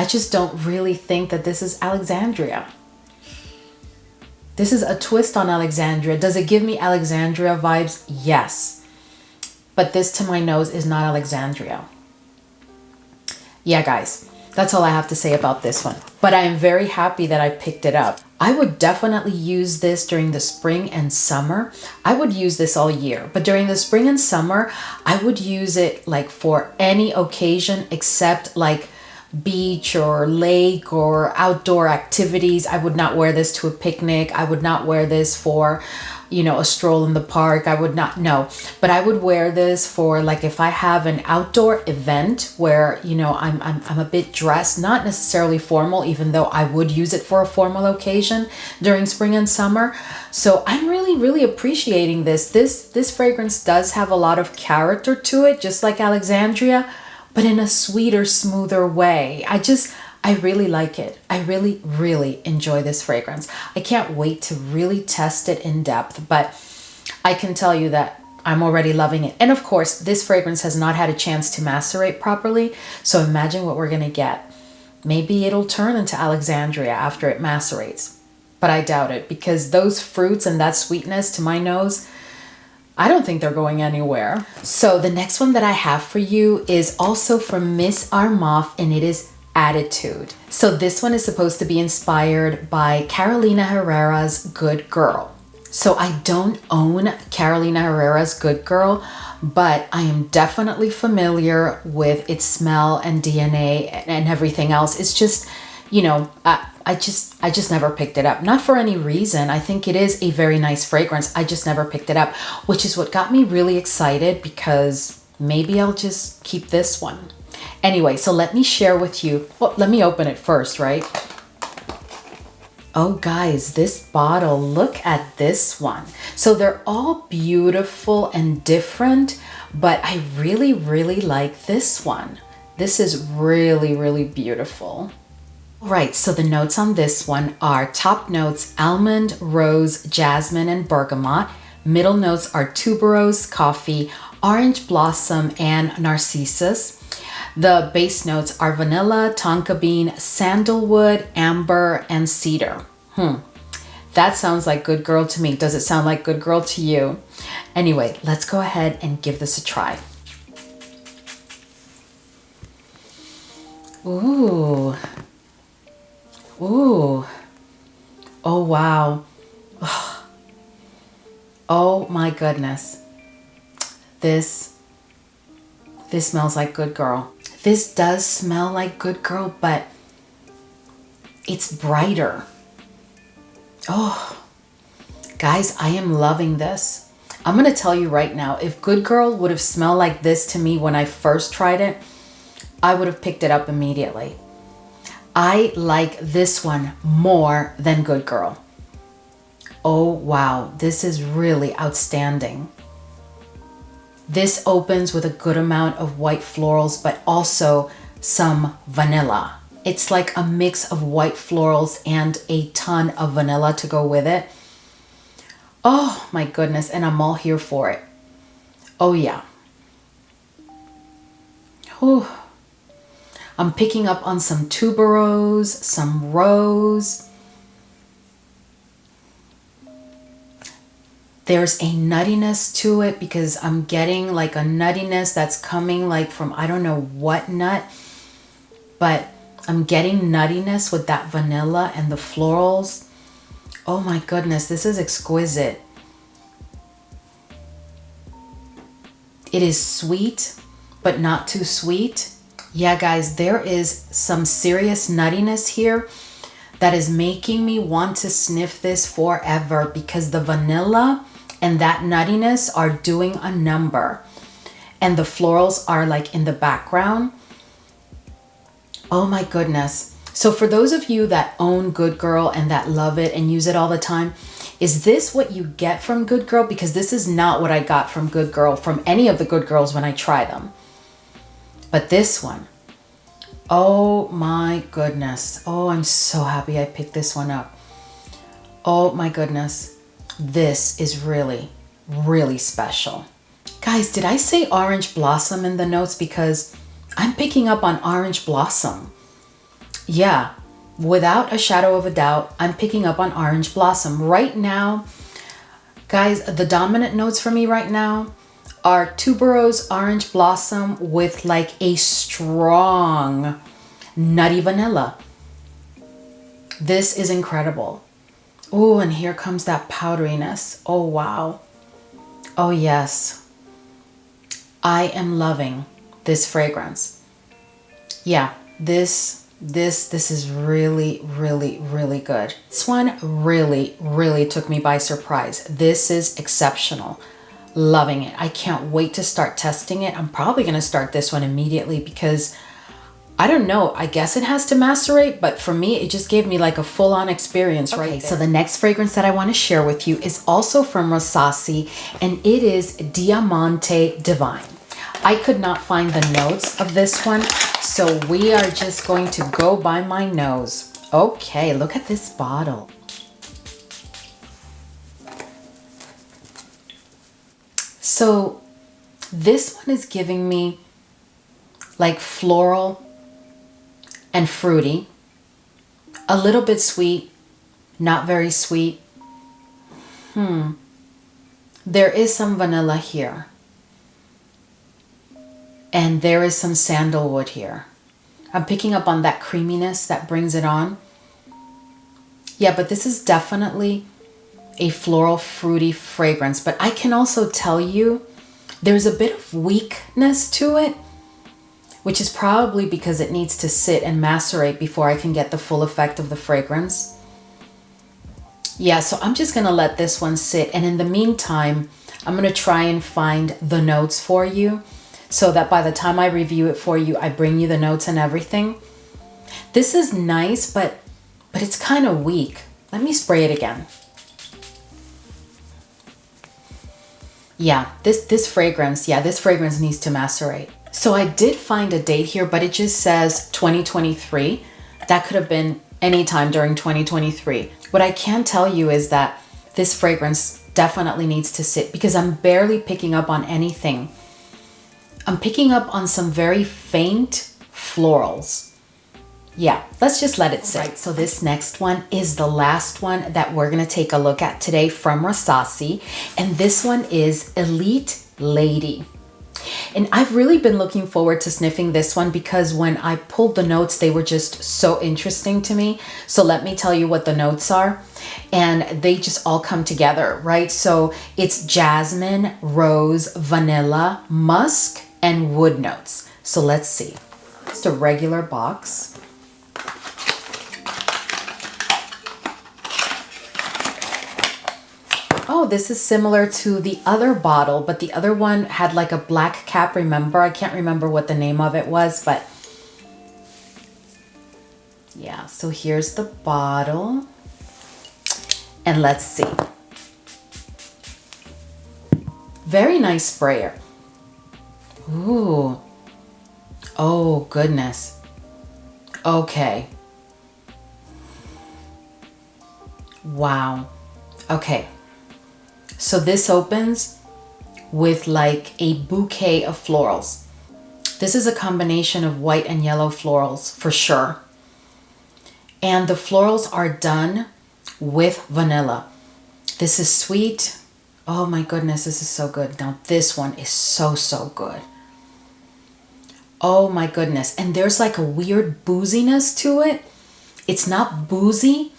just don't really think that this is Alexandria. This is a twist on Alexandria. Does it give me Alexandria vibes? Yes. But this to my nose is not Alexandria. Yeah, guys, that's all I have to say about this one. But I am very happy that I picked it up. I would definitely use this during the spring and summer. I would use this all year, but during the spring and summer, I would use it like for any occasion except like beach or lake or outdoor activities. I would not wear this to a picnic. I would not wear this for, you know, a stroll in the park. I would not, no, but I would wear this for like if I have an outdoor event where, you know, I'm a bit dressed, not necessarily formal, even though I would use it for a formal occasion during spring and summer. So I'm really appreciating this. This fragrance does have a lot of character to it, just like Alexandria, but in a sweeter, smoother way. I really like it. I really enjoy this fragrance. I can't wait to really test it in depth, but I can tell you that I'm already loving it. And of course, this fragrance has not had a chance to macerate properly. So imagine what we're gonna get. Maybe it'll turn into Alexandria after it macerates, but I doubt it, because those fruits and that sweetness to my nose, I don't think they're going anywhere. So the next one that I have for you is also from Miss ARMAF, and it is Attitude. So this one is supposed to be inspired by Carolina Herrera's Good Girl. So I don't own Carolina Herrera's Good Girl, but I am definitely familiar with its smell and DNA and everything else. It's just, you know, I just never picked it up. Not for any reason. I think it is a very nice fragrance. I just never picked it up, which is what got me really excited, because maybe I'll just keep this one. Anyway, so let me share with you. Well, let me open it first, right? Oh guys, this bottle, look at this one. So they're all beautiful and different, but I really, really like this one. This is really, really beautiful. Right, so the notes on this one are top notes, almond, rose, jasmine, and bergamot. Middle notes are tuberose, coffee, orange blossom, and narcissus. The base notes are vanilla, tonka bean, sandalwood, amber, and cedar. That sounds like Good Girl to me. Does it sound like Good Girl to you? Anyway, let's go ahead and give this a try. Ooh. Ooh. Oh, wow. Oh my goodness. This smells like Good Girl. This does smell like Good Girl, but it's brighter. Oh, guys, I am loving this. I'm going to tell you right now, if Good Girl would have smelled like this to me when I first tried it, I would have picked it up immediately. I like this one more than Good Girl. Oh, wow. This is really outstanding. This opens with a good amount of white florals, but also some vanilla. It's like a mix of white florals and a ton of vanilla to go with it. Oh my goodness, and I'm all here for it. Oh yeah. Whew. I'm picking up on some tuberose, some rose. There's a nuttiness to it because I'm getting like a nuttiness that's coming like from I don't know what nut, but I'm getting nuttiness with that vanilla and the florals. Oh my goodness, this is exquisite. It is sweet, but not too sweet. Yeah, guys, there is some serious nuttiness here that is making me want to sniff this forever because the vanilla and that nuttiness are doing a number. And the florals are like in the background. Oh my goodness. So for those of you that own Good Girl and that love it and use it all the time, is this what you get from Good Girl? Because this is not what I got from Good Girl, from any of the Good Girls when I try them. But this one, oh my goodness. Oh, I'm so happy I picked this one up. Oh my goodness. This is really, really special. Guys, did I say orange blossom in the notes? Because I'm picking up on orange blossom. Yeah, without a shadow of a doubt, I'm picking up on orange blossom. Right now, guys, the dominant notes for me right now are tuberose, orange blossom with like a strong nutty vanilla. This is incredible. Oh, and here comes that powderiness. Oh, wow. Oh, yes. I am loving this fragrance. Yeah, this is really, really, really good. This one really, really took me by surprise. This is exceptional. Loving it. I can't wait to start testing it. I'm probably going to start this one immediately because I don't know. I guess it has to macerate, but for me, it just gave me like a full-on experience right there. So the next fragrance that I want to share with you is also from RASASI, and it is Diamante Divine. I could not find the notes of this one, so we are just going to go by my nose. Okay, look at this bottle. So this one is giving me like floral and fruity, a little bit sweet, not very sweet. There is some vanilla here. And there is some sandalwood here. I'm picking up on that creaminess that brings it on. Yeah, but this is definitely a floral fruity fragrance, but I can also tell you there's a bit of weakness to it, which is probably because it needs to sit and macerate before I can get the full effect of the fragrance. Yeah, so I'm just gonna let this one sit, and in the meantime, I'm gonna try and find the notes for you so that by the time I review it for you, I bring you the notes and everything. This is nice, but it's kind of weak. Let me spray it again. Yeah, this fragrance needs to macerate. So I did find a date here, but it just says 2023. That could have been any time during 2023. What I can tell you is that this fragrance definitely needs to sit because I'm barely picking up on anything. I'm picking up on some very faint florals. Yeah, let's just let it sit. Right, so this next one is the last one that we're gonna take a look at today from RASASI, and this one is Elite Lady. And I've really been looking forward to sniffing this one because when I pulled the notes, they were just so interesting to me. So let me tell you what the notes are, and they just all come together, right? So it's jasmine, rose, vanilla, musk, and wood notes. So let's see. Just a regular box. Oh, this is similar to the other bottle, but the other one had like a black cap, remember? I can't remember what the name of it was, but yeah, so here's the bottle. And let's see. Very nice sprayer. Ooh. Oh, goodness. Okay. Wow. Okay. So this opens with like a bouquet of florals. This is a combination of white and yellow florals for sure. And the florals are done with vanilla. This is sweet. Oh my goodness, this is so good. Now this one is so good. Oh my goodness. And there's like a weird booziness to it. It's not boozy,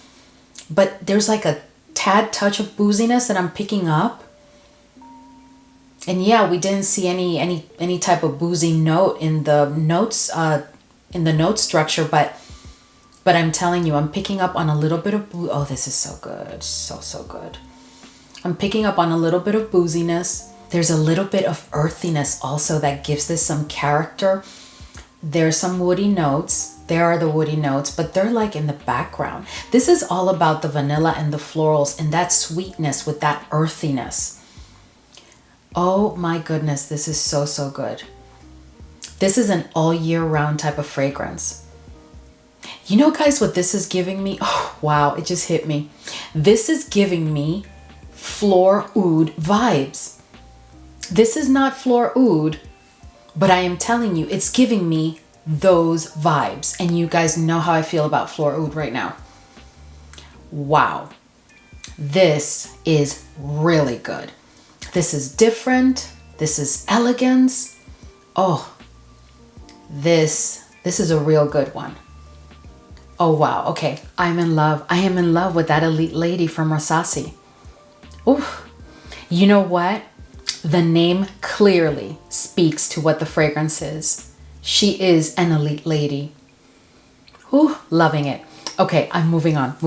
but there's like a tad touch of booziness that I'm picking up. And yeah, we didn't see any type of boozy note in the notes note structure, but I'm telling you, I'm picking up on a little bit of oh, this is so good. So good. I'm picking up on a little bit of booziness. There's a little bit of earthiness also that gives this some character. There's some woody notes. There are the woody notes, but they're like in the background. This is all about the vanilla and the florals and that sweetness with that earthiness. Oh my goodness, this is so good. This is an all year round type of fragrance. You know, guys, what this is giving me? Oh, wow, it just hit me. This is giving me Fleur Oud vibes. This is not Fleur Oud, but I am telling you, it's giving me those vibes. And you guys know how I feel about Fleur Oud right now. Wow. This is really good. This is different. This is elegance. Oh, this is a real good one. Oh, wow. Okay. I'm in love. I am in love with that Elite Lady from RASASI. Oof. You know what? The name clearly speaks to what the fragrance is. She is an elite lady. Ooh, loving it. Okay, I'm moving on.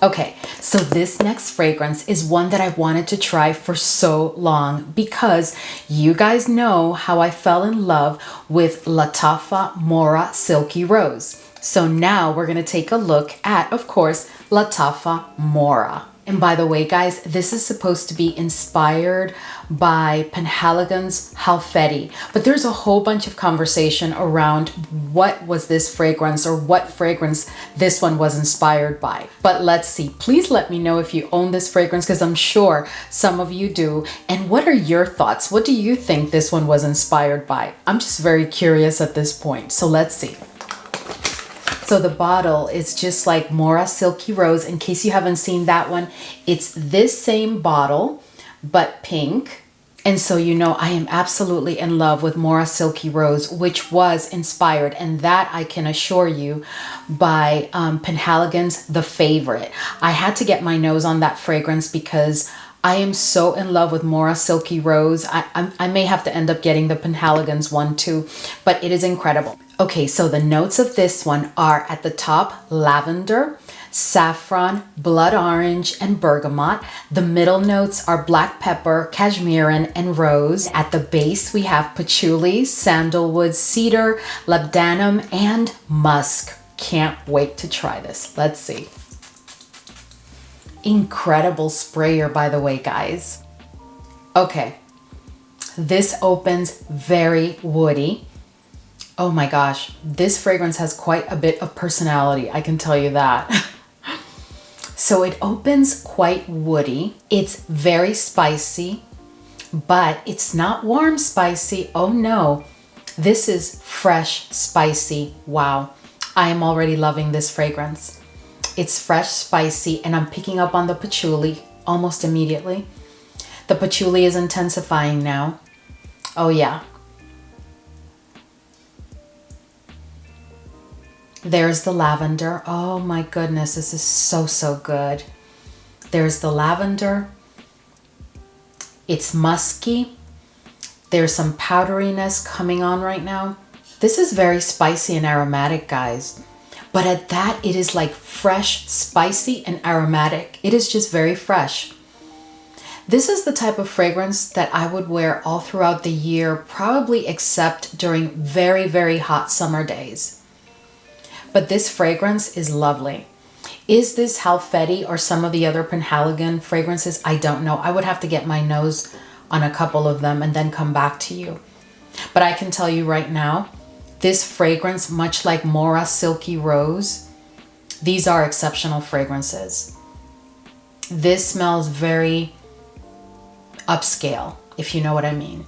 Okay, so this next fragrance is one that I wanted to try for so long because you guys know how I fell in love with LATAFFA MOHRA Silky Rose. So now we're going to take a look at, of course, LATAFFA MOHRA. And by the way, guys, this is supposed to be inspired by Penhaligon's Halfeti. But there's a whole bunch of conversation around what was this fragrance or what fragrance this one was inspired by. But let's see. Please let me know if you own this fragrance because I'm sure some of you do. And what are your thoughts? What do you think this one was inspired by? I'm just very curious at this point. So let's see. So the bottle is just like MOHRA Silky Rose. In case you haven't seen that one, it's this same bottle, but pink. And so, you know, I am absolutely in love with MOHRA Silky Rose, which was inspired, and that I can assure you, by Penhaligon's The Favorite. I had to get my nose on that fragrance because I am so in love with MOHRA Silky Rose. I may have to end up getting the Penhaligon's one too, but it is incredible. Okay, so the notes of this one are at the top, lavender, saffron, blood orange, and bergamot. The middle notes are black pepper, cashmere, and rose. At the base, we have patchouli, sandalwood, cedar, labdanum, and musk. Can't wait to try this. Let's see. Incredible sprayer, by the way, guys. Okay, this opens very woody. Oh my gosh, this fragrance has quite a bit of personality, I can tell you that. So it opens quite woody. It's very spicy, but it's not warm spicy. Oh no, this is fresh spicy. Wow, I am already loving this fragrance. It's fresh spicy, and I'm picking up on the patchouli almost immediately. The patchouli is intensifying now. Oh yeah. There's the lavender. Oh my goodness, this is so, so good. There's the lavender. It's musky. There's some powderiness coming on right now. This is very spicy and aromatic, guys. But at that, it is like fresh, spicy, and aromatic. It is just very fresh. This is the type of fragrance that I would wear all throughout the year, probably except during very, very hot summer days. But this fragrance is lovely. Is this Halfeti or some of the other Penhaligon fragrances? I don't know. I would have to get my nose on a couple of them and then come back to you. But I can tell you right now, this fragrance, much like MOHRA Silky Rose, these are exceptional fragrances. This smells very upscale, if you know what I mean.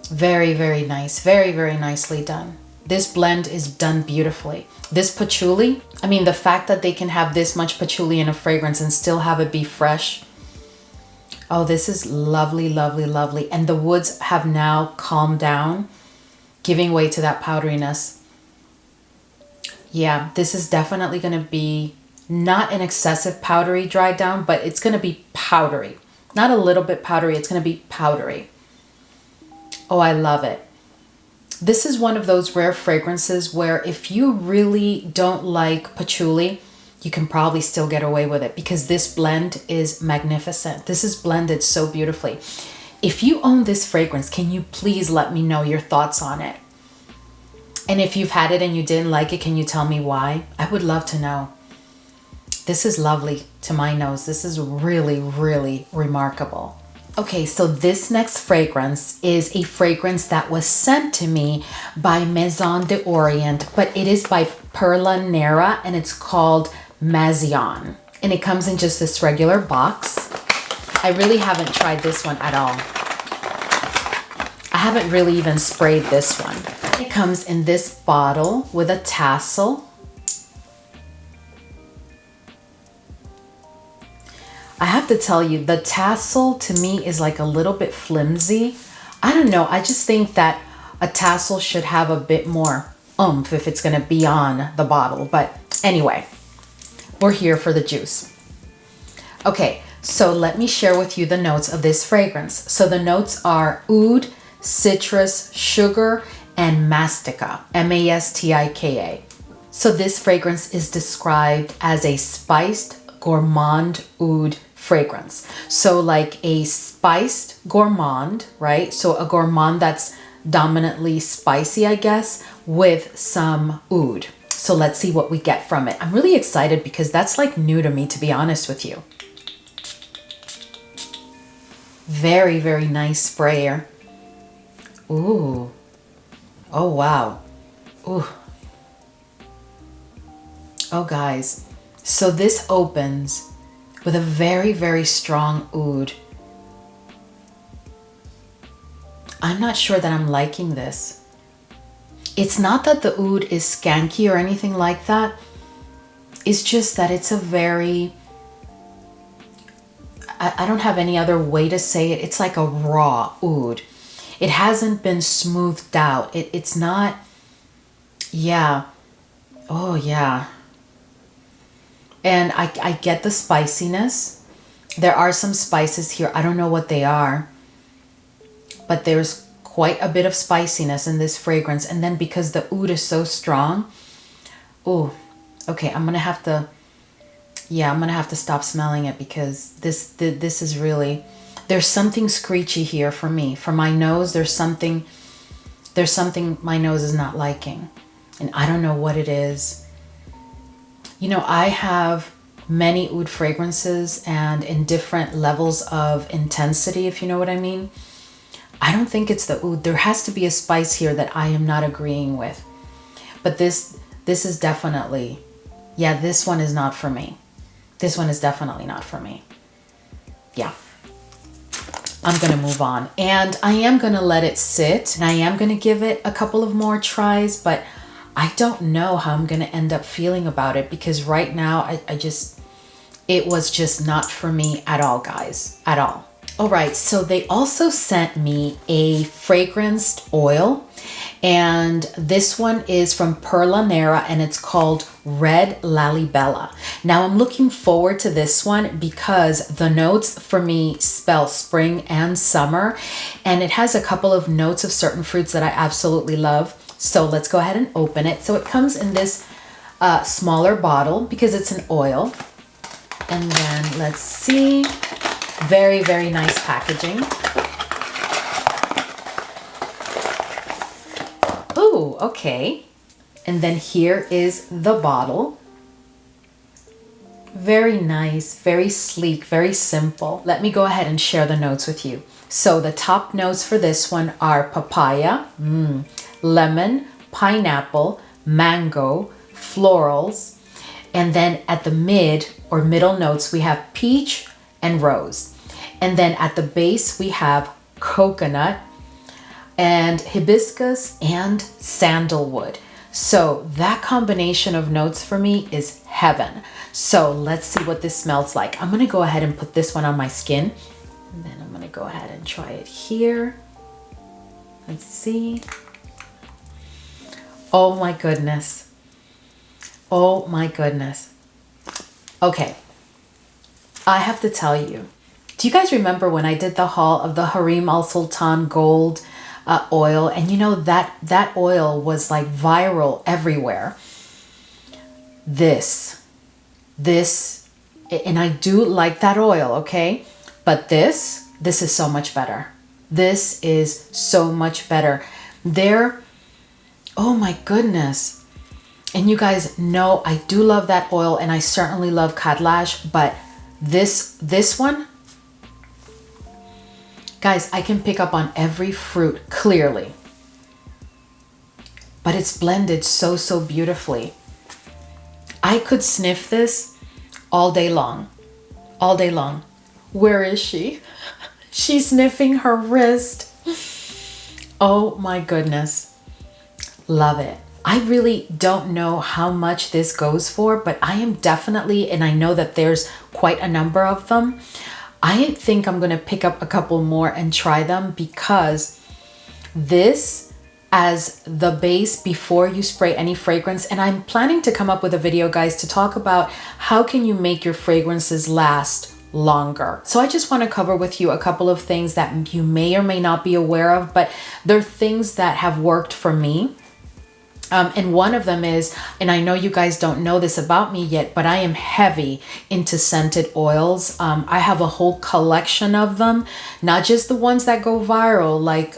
Very, very nice. Very, very nicely done. This blend is done beautifully. This patchouli, I mean, the fact that they can have this much patchouli in a fragrance and still have it be fresh. Oh, this is lovely, lovely, lovely. And the woods have now calmed down, giving way to that powderiness. Yeah, this is definitely going to be not an excessive powdery dry down, but it's going to be powdery. Not a little bit powdery, it's going to be powdery. Oh, I love it. This is one of those rare fragrances where if you really don't like patchouli, you can probably still get away with it because this blend is magnificent. This is blended so beautifully. If you own this fragrance, can you please let me know your thoughts on it? And if you've had it and you didn't like it, can you tell me why? I would love to know. This is lovely to my nose. This is really, really remarkable. Okay, so this next fragrance is a fragrance that was sent to me by Maison de Orient, but it is by PERLA NERA and it's called MAZYOON. And it comes in just this regular box. I really haven't tried this one at all. I haven't really even sprayed this one. It comes in this bottle with a tassel. I have to tell you, the tassel to me is like a little bit flimsy. I don't know. I just think that a tassel should have a bit more oomph if it's going to be on the bottle. But anyway, we're here for the juice. Okay, so let me share with you the notes of this fragrance. So the notes are oud, citrus, sugar, and mastica, M-A-S-T-I-K-A. So this fragrance is described as a spiced gourmand oud fragrance. So like a spiced gourmand, right? So a gourmand that's dominantly spicy, I guess, with some oud. So let's see what we get from it. I'm really excited because that's like new to me, to be honest with you. Very, very nice sprayer. Ooh. Oh, wow. Ooh. Oh, guys. So this opens with a very, very strong oud. I'm not sure that I'm liking this. It's not that the oud is skanky or anything like that. It's just that it's a very, I don't have any other way to say it. It's like a raw oud. It hasn't been smoothed out. It's not, yeah. Oh, yeah. And I get the spiciness. There are some spices here. I don't know what they are, but there's quite a bit of spiciness in this fragrance. And then because the oud is so strong, oh, okay, I'm gonna have to stop smelling it, because this is really, there's something screechy here for me. For my nose, there's something my nose is not liking, and I don't know what it is. You know, I have many oud fragrances, and in different levels of intensity, if you know what I mean. I don't think it's the oud. There has to be a spice here that I am not agreeing with. But this is definitely, yeah, this one is not for me. This one is definitely not for me. Yeah. I'm going to move on. And I am going to let it sit. And I am going to give it a couple of more tries. But I don't know how I'm going to end up feeling about it. Because right now, it was just not for me at all, guys. At all. All right, so they also sent me a fragranced oil, and this one is from PERLA NERA, and it's called Red LALIBELLA. Now I'm looking forward to this one because the notes for me spell spring and summer, and it has a couple of notes of certain fruits that I absolutely love. So let's go ahead and open it. So it comes in this smaller bottle because it's an oil. And then let's see. Very, very nice packaging. Oh, okay. And then here is the bottle. Very nice, very sleek, very simple. Let me go ahead and share the notes with you. So the top notes for this one are papaya, lemon, pineapple, mango, florals. And then at the middle notes, we have peach and rose. And then at the base, we have coconut and hibiscus and sandalwood. So that combination of notes for me is heaven. So let's see what this smells like. I'm going to go ahead and put this one on my skin. And then I'm going to go ahead and try it here. Let's see. Oh my goodness. Oh my goodness. Okay. I have to tell you, do you guys remember when I did the haul of the Harim Al Sultan Gold oil? And you know, that oil was like viral everywhere. This, and I do like that oil, okay? But this is so much better. This is so much better. Oh my goodness. And you guys know I do love that oil, and I certainly love Kadlash, but this one, guys, I can pick up on every fruit clearly, but it's blended so beautifully. I could sniff this all day long, all day long. Where is she? She's sniffing her wrist. Oh my goodness. Love it. I really don't know how much this goes for, but I am definitely, and I know that there's quite a number of them. I think I'm going to pick up a couple more and try them, because this as the base before you spray any fragrance. And I'm planning to come up with a video, guys, to talk about how can you make your fragrances last longer. So I just want to cover with you a couple of things that you may or may not be aware of, but they're things that have worked for me. And one of them is, and I know you guys don't know this about me yet, but I am heavy into scented oils. I have a whole collection of them, not just the ones that go viral. Like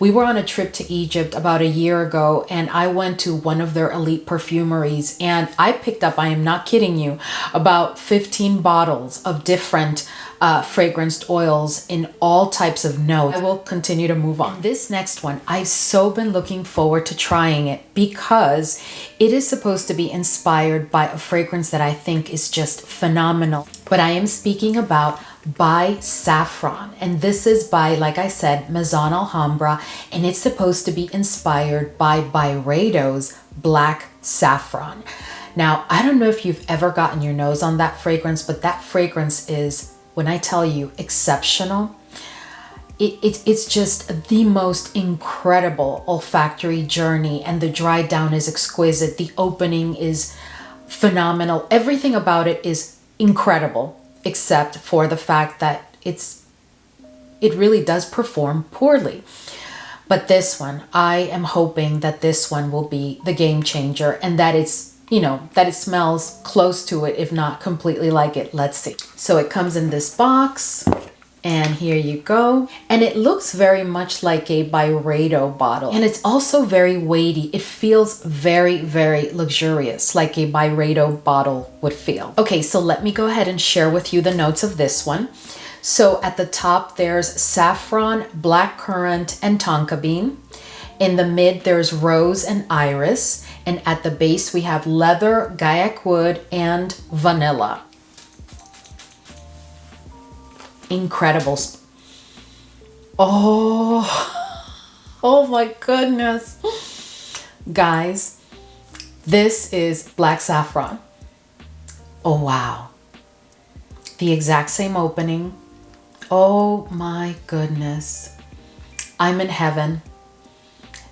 we were on a trip to Egypt about a year ago, and I went to one of their elite perfumeries, and I picked up, I am not kidding you, about 15 bottles of different fragranced oils in all types of notes. I will continue to move on. This next one, I've so been looking forward to trying it, because it is supposed to be inspired by a fragrance that I think is just phenomenal. But I am speaking about by Saffron, and this is by, like I said, MAISON Alhambra, and it's supposed to be inspired by Byredo's Black Saffron. Now, I don't know if you've ever gotten your nose on that fragrance, but that fragrance is when I tell you exceptional, it's just the most incredible olfactory journey, and the dry down is exquisite. The opening is phenomenal. Everything about it is incredible, except for the fact that it really does perform poorly. But this one, I am hoping that this one will be the game changer, and that it's, you know, that it smells close to it, if not completely like it. Let's see. So it comes in this box, and here you go. And it looks very much like a Byredo bottle, and it's also very weighty. It feels very, very luxurious, like a Byredo bottle would feel. Okay, so let me go ahead and share with you the notes of this one. So at the top, there's saffron, blackcurrant, and tonka bean. In the mid, there's rose and iris. And at the base, we have leather, gaiac wood, and vanilla. Incredible. Oh my goodness. Guys, this is black saffron. Oh, wow. The exact same opening. Oh my goodness. I'm in heaven.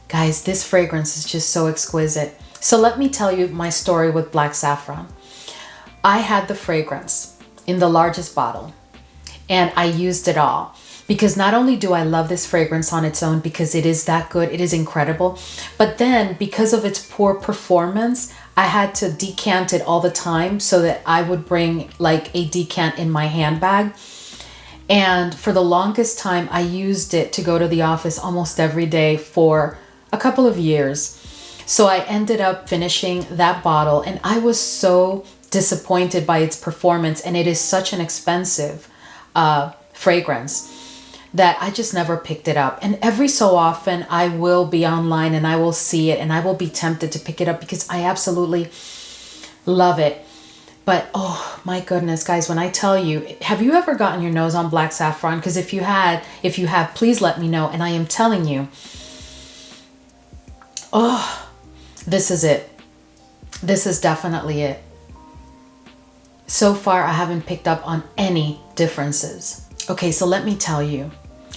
Guys, this fragrance is just so exquisite. So let me tell you my story with black saffron. I had the fragrance in the largest bottle, and I used it all, because not only do I love this fragrance on its own because it is that good, it is incredible, but then because of its poor performance, I had to decant it all the time so that I would bring like a decant in my handbag. And for the longest time, I used it to go to the office almost every day for a couple of years. So I ended up finishing that bottle, and I was so disappointed by its performance. And it is such an expensive fragrance that I just never picked it up. And every so often I will be online and I will see it and I will be tempted to pick it up because I absolutely love it. But oh my goodness, guys, when I tell you, have you ever gotten your nose on black saffron? Because if you have, please let me know. And I am telling you, oh, this is it. This is definitely it. So far, I haven't picked up on any differences. Okay, so let me tell you,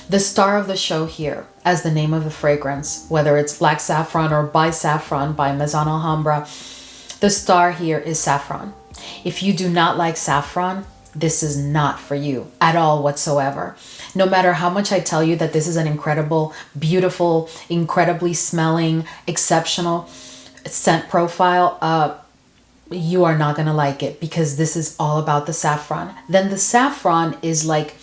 the star of the show here, as the name of the fragrance, whether it's black saffron or by saffron by Maison Alhambra, the star here is saffron. If you do not like saffron, this is not for you at all whatsoever. No matter how much I tell you that this is an incredible, beautiful, incredibly smelling, exceptional scent profile, you are not going to like it, because this is all about the saffron. Then the saffron is like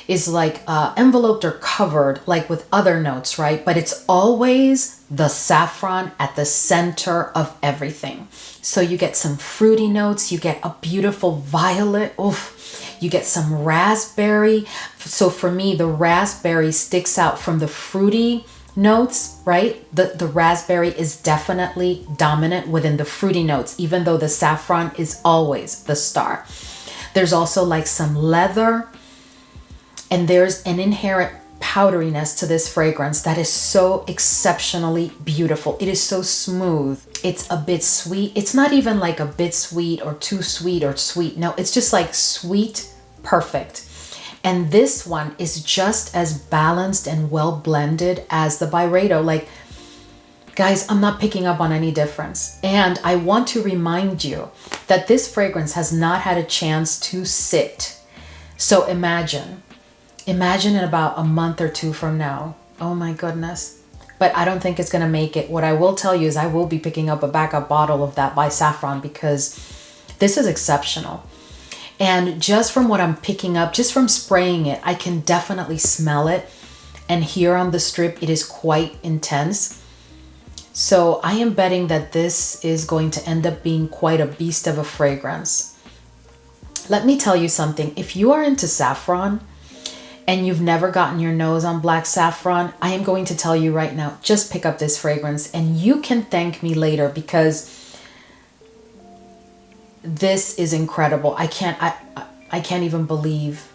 enveloped or covered like with other notes, right? But it's always the saffron at the center of everything. So you get some fruity notes, you get a beautiful violet, oof, you get some raspberry. So for me, the raspberry sticks out from the fruity notes, right? The raspberry is definitely dominant within the fruity notes, even though the saffron is always the star. There's also like some leather, and there's an inherent powderiness to this fragrance that is so exceptionally beautiful. It is so smooth. It's a bit sweet. It's not even like a bit sweet or too sweet or sweet. No, it's just like sweet, perfect. And this one is just as balanced and well blended as the Byredo. Like, guys, I'm not picking up on any difference. And I want to remind you that this fragrance has not had a chance to sit. So imagine in about a month or two from now. Oh my goodness. But I don't think it's going to make it. What I will tell you is I will be picking up a backup bottle of that by Saffron, because this is exceptional. And just from what I'm picking up, just from spraying it, I can definitely smell it. And here on the strip, it is quite intense. So I am betting that this is going to end up being quite a beast of a fragrance. Let me tell you something. If you are into saffron and you've never gotten your nose on black saffron, I am going to tell you right now, just pick up this fragrance and you can thank me later, because this is incredible. I can't even believe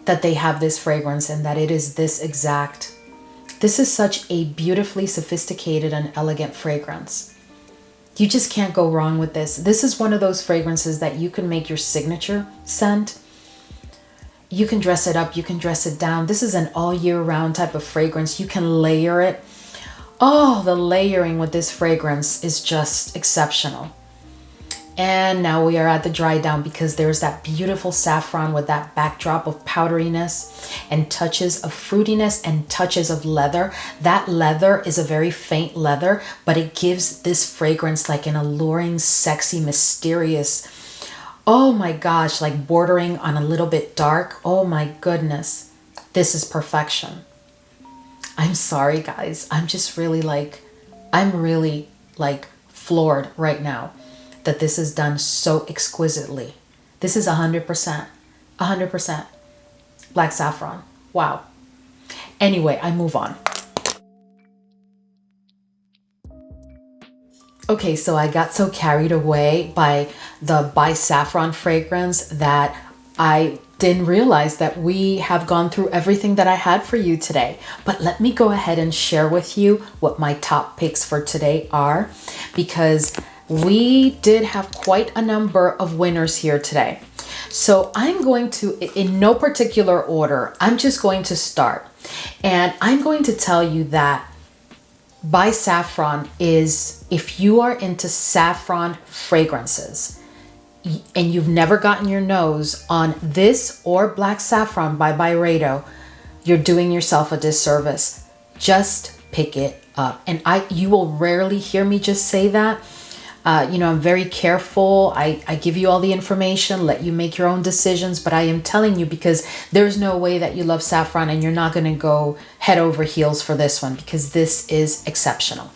that they have this fragrance and that it is this exact. This is such a beautifully sophisticated and elegant fragrance. You just can't go wrong with this. This is one of those fragrances that you can make your signature scent. you can dress it up, you can dress it down. This is an all year round type of fragrance. You can layer it. Oh, the layering with this fragrance is just exceptional. And now we are at the dry down because there's that beautiful saffron with that backdrop of powderiness and touches of fruitiness and touches of leather. That leather is a very faint leather, but it gives this fragrance like an alluring, sexy, mysterious, oh my gosh, like bordering on a little bit dark. Oh my goodness. This is perfection. I'm sorry, guys. I'm really like floored right now that this is done so exquisitely. This is 100% black saffron. Wow. Anyway, I move on. Okay, so I got so carried away by the By Saffron fragrance that I didn't realize that we have gone through everything that I had for you today. But let me go ahead and share with you what my top picks for today are, because we did have quite a number of winners here today. So I'm going to, in no particular order, I'm just going to start. And I'm going to tell you that By Saffron is, if you are into saffron fragrances and you've never gotten your nose on this or Black Saffron by Byredo, you're doing yourself a disservice. Just pick it up. And you will rarely hear me just say that. I'm very careful. I give you all the information, let you make your own decisions, but I am telling you because there's no way that you love saffron and you're not going to go head over heels for this one, because this is exceptional.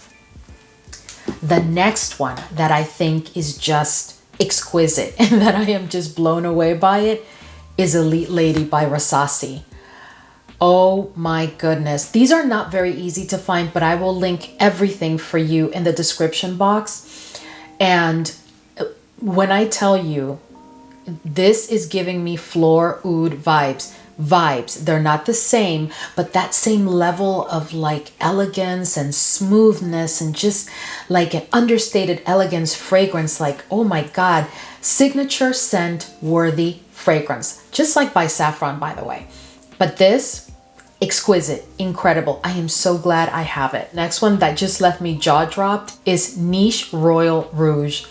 The next one that I think is just exquisite and that I am just blown away by it is Elite Lady by RASASI. Oh my goodness. These are not very easy to find, but I will link everything for you in the description box. And when I tell you, this is giving me Fleur Oud vibes. They're not the same, but that same level of like elegance and smoothness and just like an understated elegance fragrance. Like, oh my God, signature scent worthy fragrance, just like By Saffron, by the way. But this, exquisite, incredible. I am so glad I have it. Next one that just left me jaw dropped is Niche Royal Rouge.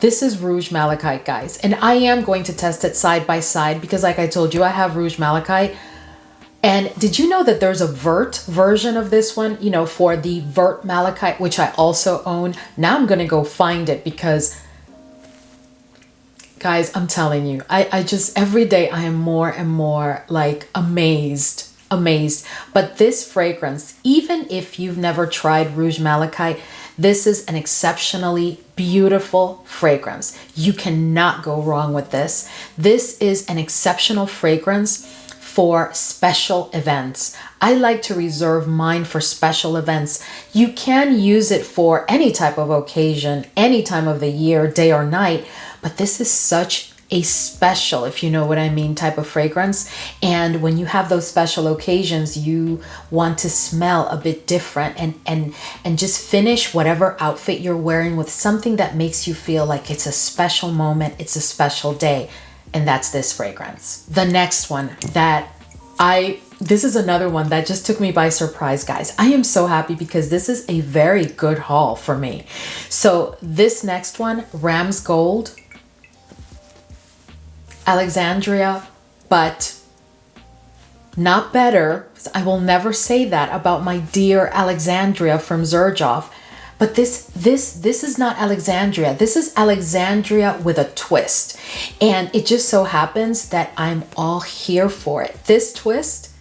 This is Rouge Malachite, guys. And I am going to test it side by side because like I told you, I have Rouge Malachite. And did you know that there's a Vert version of this one, for the Vert Malachite, which I also own. Now I'm going to go find it because, guys, I'm telling you, I just, every day I am more and more like amazed. But this fragrance, even if you've never tried Rouge Malachite, this is an exceptionally beautiful fragrance. You cannot go wrong with this. This is an exceptional fragrance for special events. I like to reserve mine for special events. You can use it for any type of occasion, any time of the year, day or night, but this is such a special, if you know what I mean, type of fragrance. And when you have those special occasions, you want to smell a bit different and just finish whatever outfit you're wearing with something that makes you feel like it's a special moment, it's a special day. And that's this fragrance. The next one this is another one that just took me by surprise, guys. I am so happy because this is a very good haul for me. So this next one, RAMZ Gold, Alexandria, but not better. I will never say that about my dear Alexandria from Xerjoff. But this is not Alexandria. This is Alexandria with a twist. And it just so happens that I'm all here for it. This twist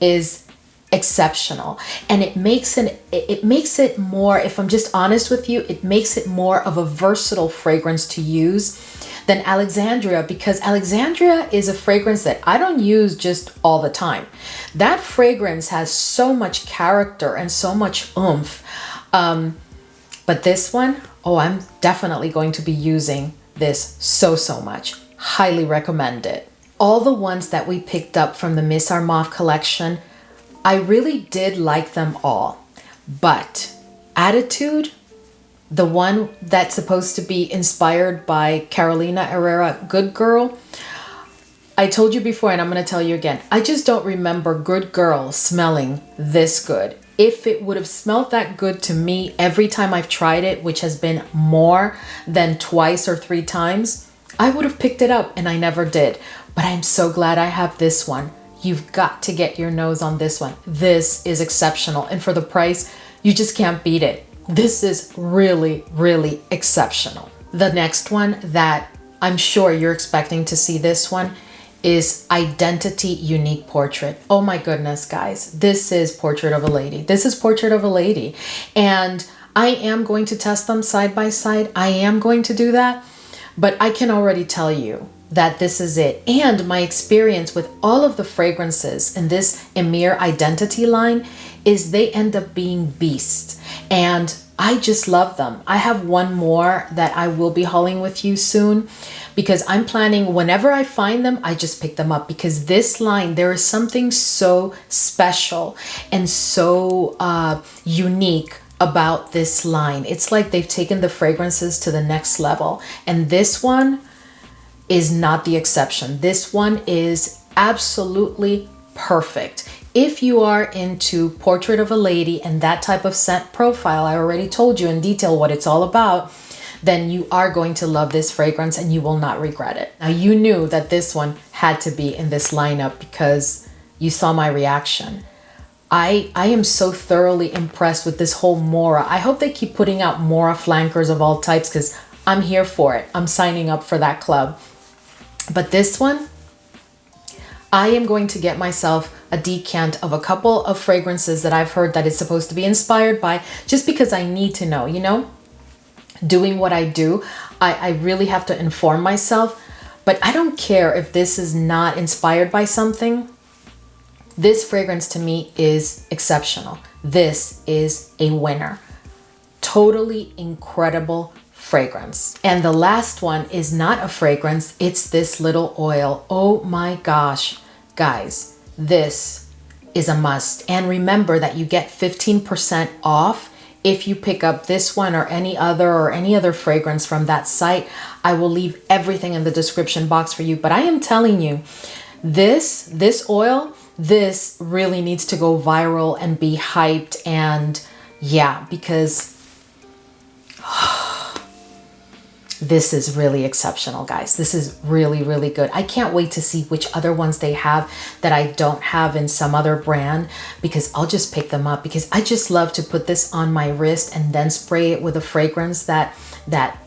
is exceptional. And it makes it more, if I'm just honest with you, it makes it more of a versatile fragrance to use than Alexandria, because Alexandria is a fragrance that I don't use just all the time. That fragrance has so much character and so much oomph. But this one, oh, I'm definitely going to be using this so much. Highly recommend it. All the ones that we picked up from the Miss ARMAF collection, I really did like them all. But Attitude, the one that's supposed to be inspired by Carolina Herrera, Good Girl, I told you before, and I'm going to tell you again, I just don't remember Good Girl smelling this good. If it would have smelled that good to me every time I've tried it, which has been more than twice or 3 times, I would have picked it up, and I never did. But I'm so glad I have this one. You've got to get your nose on this one. This is exceptional. And for the price, you just can't beat it. This is really, really exceptional. The next one that I'm sure you're expecting to see, this one is Identity Unique Portrait. Oh my goodness, guys. This is Portrait of a Lady. This is Portrait of a Lady. And I am going to test them side by side. I am going to do that. But I can already tell you that this is it. And my experience with all of the fragrances in this EMIR Identity line is they end up being beasts. And I just love them. I have one more that I will be hauling with you soon, because I'm planning whenever I find them, I just pick them up, because this line, there is something so special and so unique about this line. It's like they've taken the fragrances to the next level. And this one is not the exception. This one is absolutely perfect. If you are into Portrait of a Lady and that type of scent profile, I already told you in detail what it's all about, then you are going to love this fragrance and you will not regret it. Now, you knew that this one had to be in this lineup because you saw my reaction. I am so thoroughly impressed with this whole MOHRA. I hope they keep putting out MOHRA flankers of all types, because I'm here for it. I'm signing up for that club. But this one, I am going to get myself a decant of a couple of fragrances that I've heard that it's supposed to be inspired by, just because I need to know, you know, doing what I do, I really have to inform myself. But I don't care if this is not inspired by something. This fragrance to me is exceptional. This is a winner. Totally incredible fragrance. And the last one is not a fragrance, it's this little oil. Oh my gosh, guys, this is a must. And remember that you get 15% off if you pick up this one or any other fragrance from that site. I will leave everything in the description box for you. But I am telling you, this oil, this really needs to go viral and be hyped. And yeah, because this is really exceptional, guys. This is really, really good. I can't wait to see which other ones they have that I don't have in some other brand, because I'll just pick them up, because I just love to put this on my wrist and then spray it with a fragrance that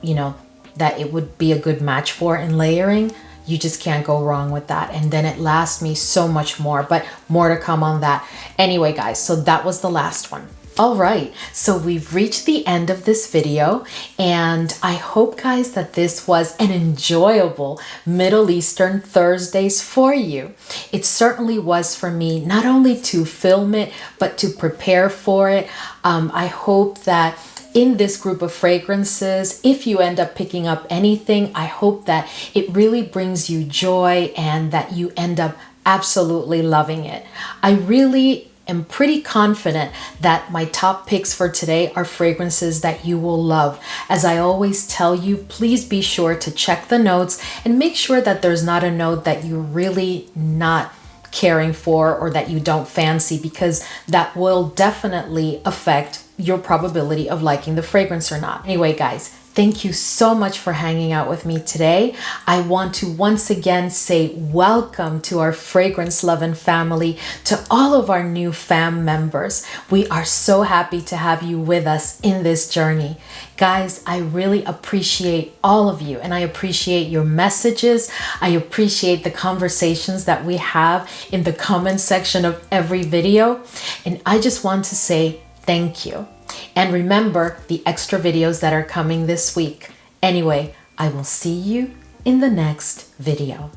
you know, that it would be a good match for in layering. You just can't go wrong with that. And then it lasts me so much more, but more to come on that. Anyway, guys, so that was the last one. All right, so we've reached the end of this video, and I hope, guys, that this was an enjoyable Middle Eastern Thursdays for you. It certainly was for me, not only to film it, but to prepare for it. I hope that in this group of fragrances, if you end up picking up anything, I hope that it really brings you joy and that you end up absolutely loving it. I really am pretty confident that my top picks for today are fragrances that you will love. As I always tell you, please be sure to check the notes and make sure that there's not a note that you're really not caring for or that you don't fancy, because that will definitely affect your probability of liking the fragrance or not. Anyway, guys, thank you so much for hanging out with me today. I want to once again say welcome to our fragrance loving family, to all of our new fam members. We are so happy to have you with us in this journey. Guys, I really appreciate all of you, and I appreciate your messages. I appreciate the conversations that we have in the comment section of every video. And I just want to say thank you. And remember the extra videos that are coming this week. Anyway, I will see you in the next video.